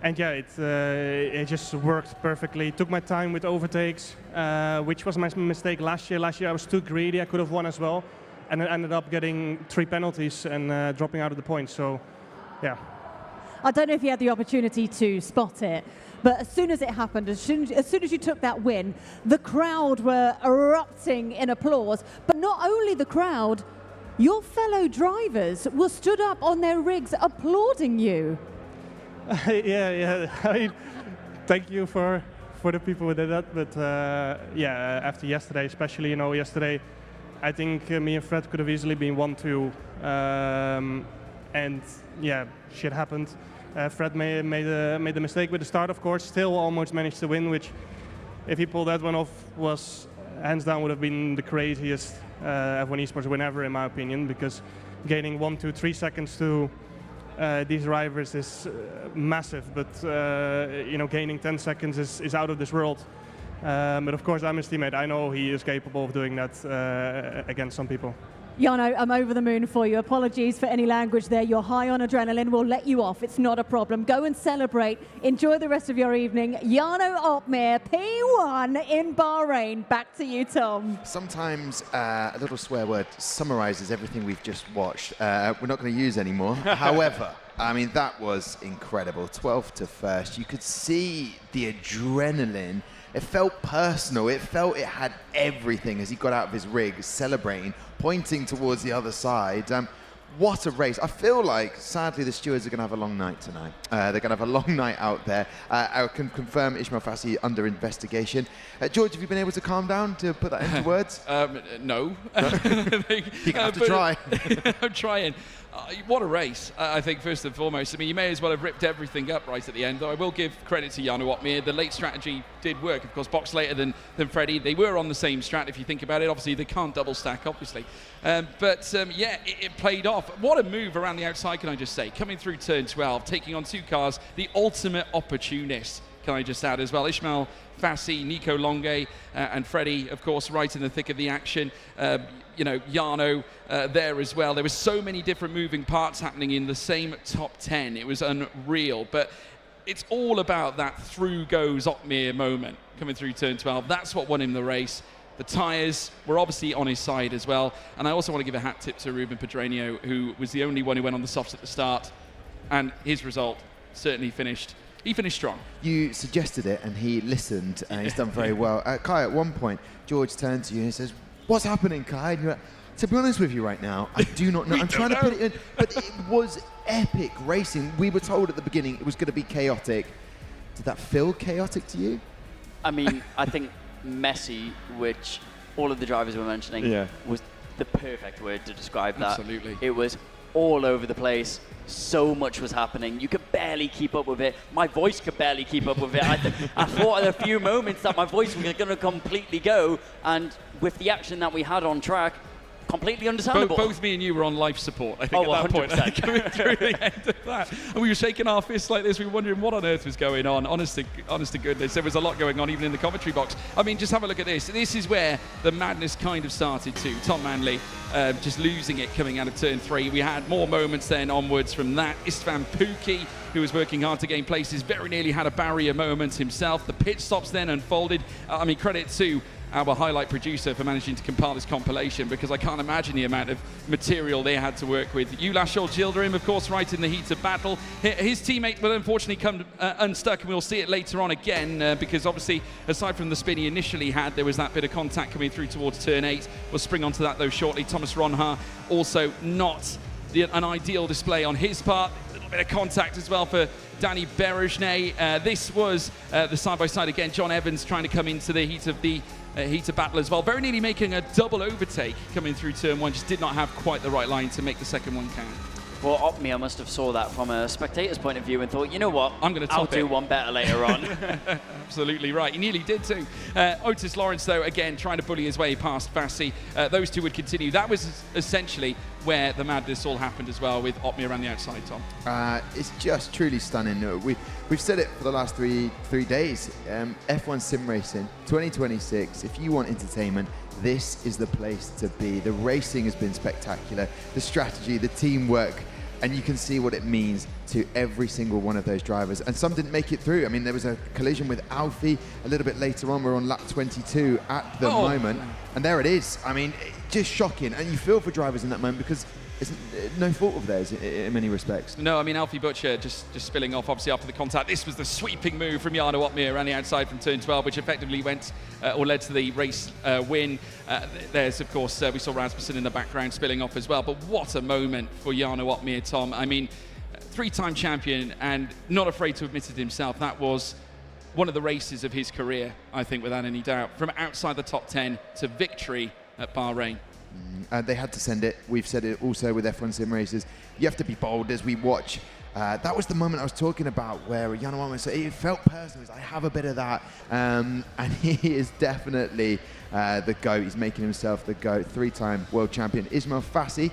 And yeah, it just worked perfectly. Took my time with overtakes, which was my mistake last year. Last year I was too greedy. I could have won as well, and I ended up getting 3 penalties and dropping out of the points. So, yeah. I don't know if you had the opportunity to spot it, but as soon as it happened, as soon as you took that win, the crowd were erupting in applause. But not only the crowd, your fellow drivers were stood up on their rigs applauding you. Yeah. I mean, thank you for the people who did that. But yeah, after yesterday, especially, yesterday, I think me and Fred could have easily been 1-2. And yeah, shit happened. Fred made a mistake with the start, of course. Still almost managed to win, which, if he pulled that one off, was hands down would have been the craziest F1 Esports win ever, in my opinion. Because gaining 1, 2, 3 seconds to these drivers is massive, but gaining 10 seconds is out of this world. But of course, I'm his teammate. I know he is capable of doing that against some people. Jarno, I'm over the moon for you. Apologies for any language there. You're high on adrenaline. We'll let you off. It's not a problem. Go and celebrate. Enjoy the rest of your evening. Jarno Opmeer, P1 in Bahrain. Back to you, Tom. Sometimes a little swear word summarizes everything we've just watched. We're not going to use anymore. However, I mean, that was incredible. 12th to first. You could see the adrenaline. It felt personal. It felt it had everything as he got out of his rig, celebrating, pointing towards the other side. What a race. I feel like, sadly, the stewards are going to have a long night tonight. They're going to have a long night out there. I can confirm Ismail Fassi under investigation. George, have you been able to calm down to put that into words? No. You have to try. I'm trying. What a race, I think, first and foremost. I mean, you may as well have ripped everything up right at the end, though I will give credit to Jarno Opmeer. The late strategy did work. Of course, box later than Freddie. They were on the same strat, if you think about it. Obviously, they can't double stack, obviously. Yeah, it played off. What a move around the outside, can I just say. Coming through turn 12, taking on 2 cars, the ultimate opportunist, can I just add as well. Ismail Fassi, Nico Longe, and Freddie, of course, right in the thick of the action. Jarno there as well. There were so many different moving parts happening in the same top 10. It was unreal. But it's all about that through goes Opmeer moment coming through turn 12. That's what won him the race. The tyres were obviously on his side as well. And I also want to give a hat tip to Ruben Pedreño, who was the only one who went on the softs at the start. And his result certainly finished. He finished strong. You suggested it, and he listened, and he's done very well. Kai, at one point, George turned to you and he says, "What's happening, Kai?" And you're like, "To be honest with you right now, I do not know." I'm trying to put it in, but it was epic racing. We were told at the beginning it was going to be chaotic. Did that feel chaotic to you? I mean, I think messy, which all of the drivers were mentioning, was the perfect word to describe that. Absolutely. It was all over the place. So much was happening. You could barely keep up with it. My voice could barely keep up with it. I thought at a few moments that my voice was going to completely go, and with the action that we had on track, completely understandable. Both me and you were on life support, I think, at that 100%. point. Coming through the end of that. And we were shaking our fists like this. We were wondering what on earth was going on. Honest to goodness, there was a lot going on, even in the commentary box. I mean, just have a look at this. This is where the madness kind of started too. Tom Manley just losing it coming out of turn 3. We had more moments then onwards from that. Istvan Pukki, who was working hard to gain places, very nearly had a barrier moment himself. The pit stops then unfolded. I mean, credit to our highlight producer for managing to compile this compilation, because I can't imagine the amount of material they had to work with. Ulas Childerim, of course, right in the heat of battle. His teammate will unfortunately come unstuck, and we'll see it later on again, because obviously, aside from the spin he initially had, there was that bit of contact coming through towards turn 8. We'll spring onto that, though, shortly. Thomas Ronhaar, also not an ideal display on his part. A little bit of contact as well for Danny Berejne. This was the side-by-side again. John Evans trying to come into the heat of battle as well. Very nearly making a double overtake coming through turn 1. Just did not have quite the right line to make the second one count. Well, Opmeer must have saw that from a spectator's point of view and thought, you know what, I'll do one better later on. Absolutely right. He nearly did too. Otis Lawrence, though, again, trying to bully his way past Fassi. Those two would continue. That was essentially where the madness all happened as well, with Opmeer around the outside, Tom. It's just truly stunning. We've said it for the last three days. F1 Sim Racing 2026. If you want entertainment, this is the place to be. The racing has been spectacular. The strategy, the teamwork, and you can see what it means to every single one of those drivers. And some didn't make it through. I mean, there was a collision with Alfie a little bit later on. We're on lap 22 at the moment. And there it is. I mean, just shocking. And you feel for drivers in that moment, because it's no fault of theirs in many respects. No, I mean, Alfie Butcher just spilling off, obviously, after the contact. This was the sweeping move from Jarno Opmeer around the outside from turn 12, which effectively went or led to the race win. There's, of course, we saw Rasmussen in the background spilling off as well. But what a moment for Jarno Opmeer, Tom. I mean, 3-time champion and not afraid to admit it himself. That was one of the races of his career, I think, without any doubt. From outside the top 10 to victory at Bahrain. They had to send it. We've said it also with F1 sim races. You have to be bold as we watch. That was the moment I was talking about where Jarno Opmeer said it felt personal. He's like, I have a bit of that. And he is definitely the GOAT. He's making himself the GOAT. 3-time world champion Ismail Fassi.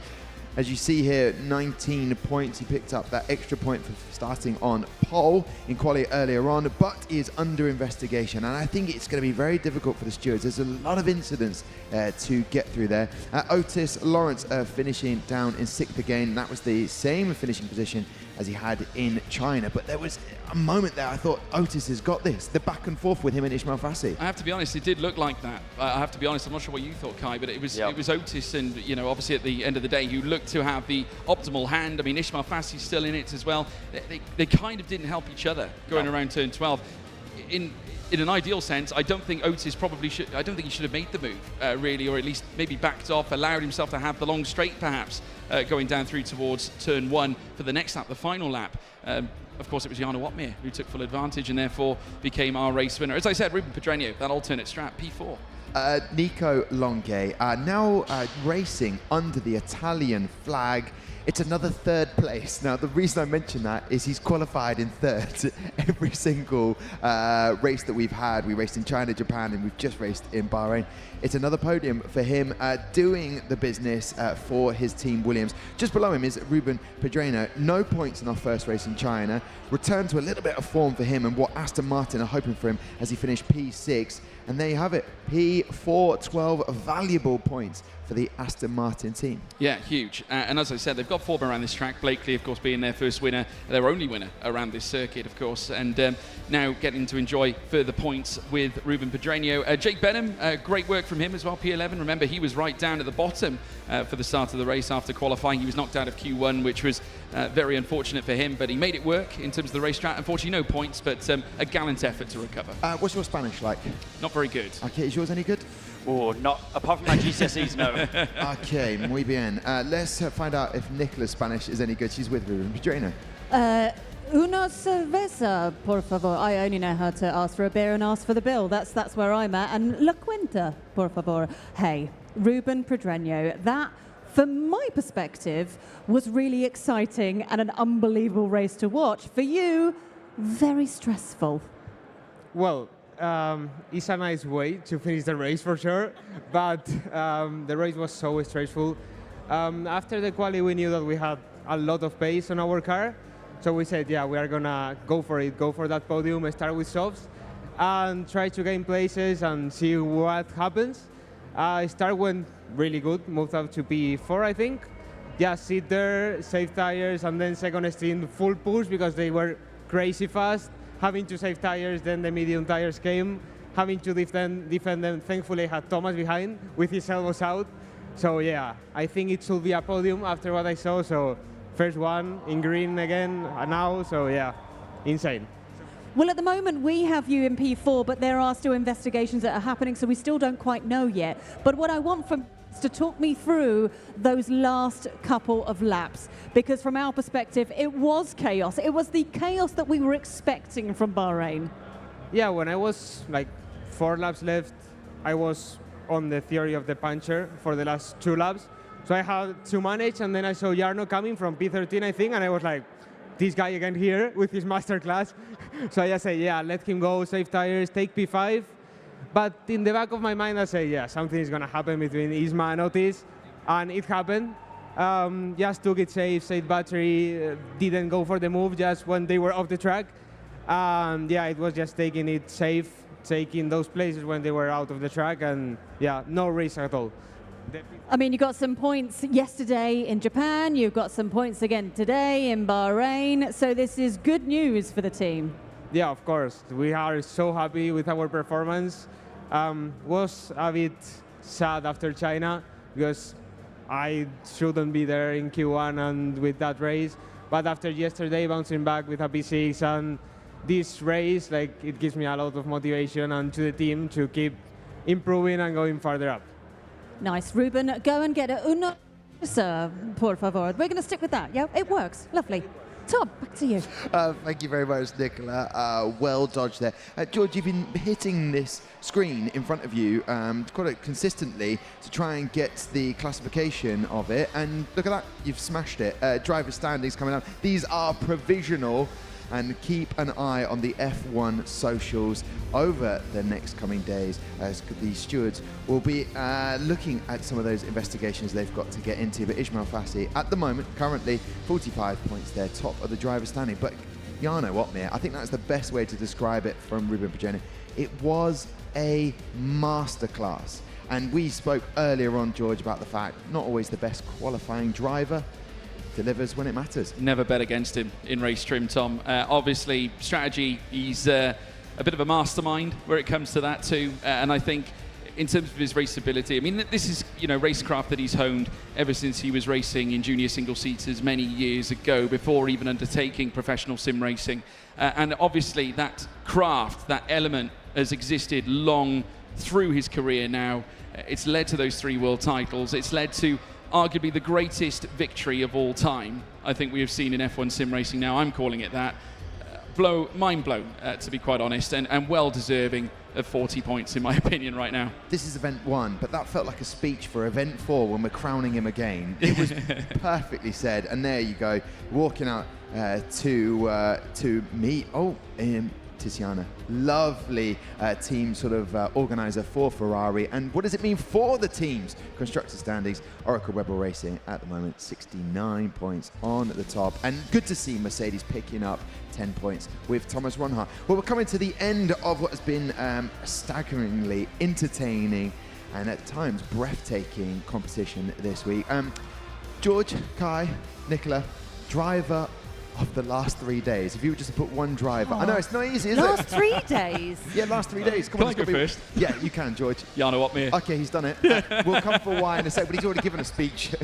As you see here, 19 points. He picked up that extra point for starting on pole in quali earlier on, but is under investigation. And I think it's going to be very difficult for the stewards. There's a lot of incidents to get through there. Otis Lawrence finishing down in 6th again. That was the same finishing position as he had in China. But there was a moment there I thought Otis has got this. The back and forth with him and Ismail Fassi. I have to be honest, it did look like that. I have to be honest, I'm not sure what you thought, Kai, but it was Otis, and obviously at the end of the day, you looked to have the optimal hand. I mean, Ismail Fassi's still in it as well. They kind of didn't help each other going around turn 12. In an ideal sense, I don't think Otis probably should. I don't think he should have made the move, really, or at least maybe backed off, allowed himself to have the long straight, perhaps, going down through towards turn 1 for the next lap, the final lap. Of course, it was Jarno Opmeer who took full advantage and therefore became our race winner. As I said, Ruben Pedreño, that alternate strap, P4. Nico Longuet now racing under the Italian flag. It's another 3rd place. Now, the reason I mention that is he's qualified in 3rd every single race that we've had. We raced in China, Japan, and we've just raced in Bahrain. It's another podium for him doing the business for his team Williams. Just below him is Ruben Pedreño. No points in our first race in China. Returned to a little bit of form for him and what Aston Martin are hoping for him as he finished P6. And there you have it, P4, 12 valuable points for the Aston Martin team. Yeah, huge. And as I said, they've got form around this track. Blakely, of course, being their first winner, their only winner around this circuit, of course. And now getting to enjoy further points with Ruben Pedreño. Jake Benham, great work from him as well, P11. Remember, he was right down at the bottom for the start of the race after qualifying. He was knocked out of Q1, which was very unfortunate for him, but he made it work in terms of the racetrack. Unfortunately, no points, but a gallant effort to recover. What's your Spanish like? Not very good. Okay, is yours any good? Oh, not apart from my GCSEs, no. Okay, muy bien. Let's find out if Nicola's Spanish is any good. She's with Ruben Pedreño. Una cerveza, por favor. I only know how to ask for a beer and ask for the bill. That's where I'm at. And la cuenta, por favor. Hey, Ruben Pedreño, that, from my perspective, was really exciting and an unbelievable race to watch. For you, very stressful. Well, it's a nice way to finish the race for sure, but the race was so stressful. After the quali, we knew that we had a lot of pace on our car, so we said, yeah, we are gonna go for it, go for that podium, start with softs, and try to gain places and see what happens. Start went really good, moved up to P4, I think. Just sit there, save tires, and then second stint full push because they were crazy fast. Having to save tires, then the medium tires came, having to defend them. Thankfully, I had Thomas behind with his elbows out. So yeah, I think it should be a podium after what I saw. So first one in green again now, so yeah, insane. Well, at the moment, we have you in P4, but there are still investigations that are happening, so we still don't quite know yet. But what I want from is to talk me through those last couple of laps, because from our perspective, it was chaos. It was the chaos that we were expecting from Bahrain. Yeah, when I was like 4 laps left, I was on the theory of the puncher for the last 2 laps. So I had to manage, and then I saw Jarno coming from P13, I think, and I was like, this guy again here with his masterclass. So I just say, yeah, let him go, save tires, take P5. But in the back of my mind, I say, yeah, something is going to happen between Isma and Otis. And it happened. Just took it safe, saved battery, didn't go for the move just when they were off the track. Yeah, it was just taking it safe, taking those places when they were out of the track. And yeah, no risk at all. I mean, you got some points yesterday in Japan. You've got some points again today in Bahrain. So this is good news for the team. Yeah, of course. We are so happy with our performance. Was a bit sad after China because I shouldn't be there in Q1 and with that race. But after yesterday, bouncing back with a P6 and this race, like, it gives me a lot of motivation and to the team to keep improving and going farther up. Nice, Ruben. Go and get a uno, sir, por favor. We're going to stick with that. Yeah, it works. Lovely. Tom, back to you. Thank you very much, Nicola. Well dodged there. George, you've been hitting this screen in front of you quite consistently to try and get the classification of it. And look at that, you've smashed it. Driver standings coming up. These are provisional. And keep an eye on the F1 socials over the next coming days, as the stewards will be looking at some of those investigations they've got to get into. But Ismail Fassi, at the moment, currently 45 points there, top of the driver standing. But Jarno Opmeer, I think that's the best way to describe it from Ruben Barrichello. It was a masterclass. And we spoke earlier on, George, about the fact not always the best qualifying driver delivers when it matters. Never bet against him in race trim, Tom. Obviously, strategy, he's a bit of a mastermind where it comes to that too. And I think in terms of his raceability, I mean, this is, racecraft that he's honed ever since he was racing in junior single-seaters many years ago, before even undertaking professional sim racing. And obviously that craft, that element has existed long through his career now. It's led to those 3 world titles. It's led to arguably the greatest victory of all time, I think we have seen in F1 sim racing now. I'm calling it that. Mind blown, to be quite honest, and well deserving of 40 points in my opinion right now. This is event 1, but that felt like a speech for event 4 when we're crowning him again. It was perfectly said, and there you go, walking out to meet Tiziana. Lovely team sort of organizer for Ferrari. And what does it mean for the teams? Constructor standings, Oracle Rebel Racing at the moment 69 points on the top. And good to see Mercedes picking up 10 points with Thomas Ronhaar. Well, we're coming to the end of what has been staggeringly entertaining and at times breathtaking competition this week. George, Kai, Nicola, driver of the last 3 days. If you were just to put one driver. I know it's not easy, is it? Last 3 days? Yeah, last 3 days. Come Can on, I go first? Yeah, you can, George. Jarno Opmeer. Okay, he's done it. We'll come for why in a sec, but he's already given a speech.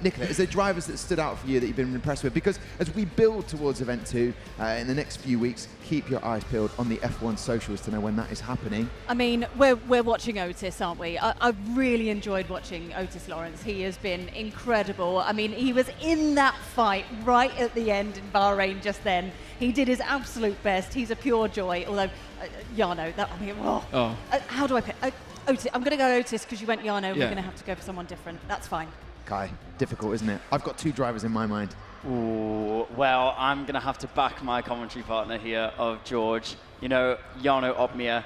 Nicola, is there drivers that stood out for you that you've been impressed with? Because as we build towards event 2 in the next few weeks, keep your eyes peeled on the F1 socials to know when that is happening. I mean, we're watching Otis, aren't we? I've really enjoyed watching Otis Lawrence. He has been incredible. I mean, he was in that fight right at the end in Bahrain just then. He did his absolute best. He's a pure joy. Although, Jarno, how do I pick? Otis. I'm going to go Otis because you went Jarno. We're going to have to go for someone different. That's fine. Kai, difficult, isn't it? I've got 2 drivers in my mind. Ooh, well, I'm going to have to back my commentary partner here of George. Jarno Opmeer,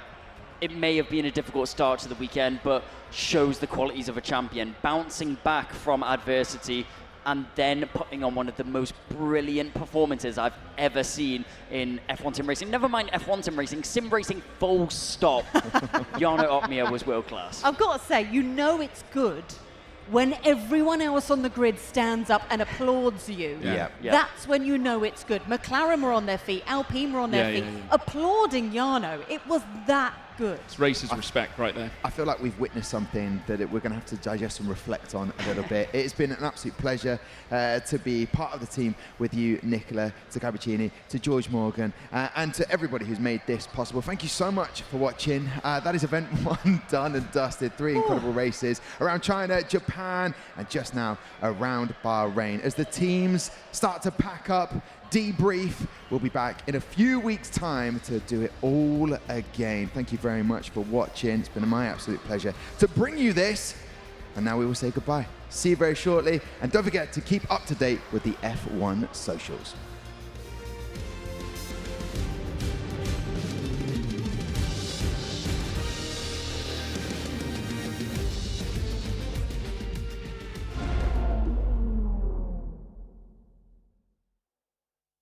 it may have been a difficult start to the weekend, but shows the qualities of a champion. Bouncing back from adversity and then putting on one of the most brilliant performances I've ever seen in F1 sim racing. Never mind F1 sim racing full stop. Jarno Opmeer was world class. I've got to say, it's good when everyone else on the grid stands up and applauds you. Yeah. That's when you know it's good. McLaren were on their feet, Alpine were on their feet, applauding Jarno. It was that good. It's racers' respect right there. I feel like we've witnessed something that we're going to have to digest and reflect on a little bit. It's been an absolute pleasure to be part of the team with you, Nicola, to Cabicini, to George Morgan, and to everybody who's made this possible. Thank you so much for watching. That is event 1 done and dusted. 3 incredible races around China, Japan, and just now around Bahrain. As the teams start to pack up, debrief, we'll be back in a few weeks' time to do it all again. Thank you very much for watching. It's been my absolute pleasure to bring you this. And now we will say goodbye. See you very shortly. And don't forget to keep up to date with the F1 socials.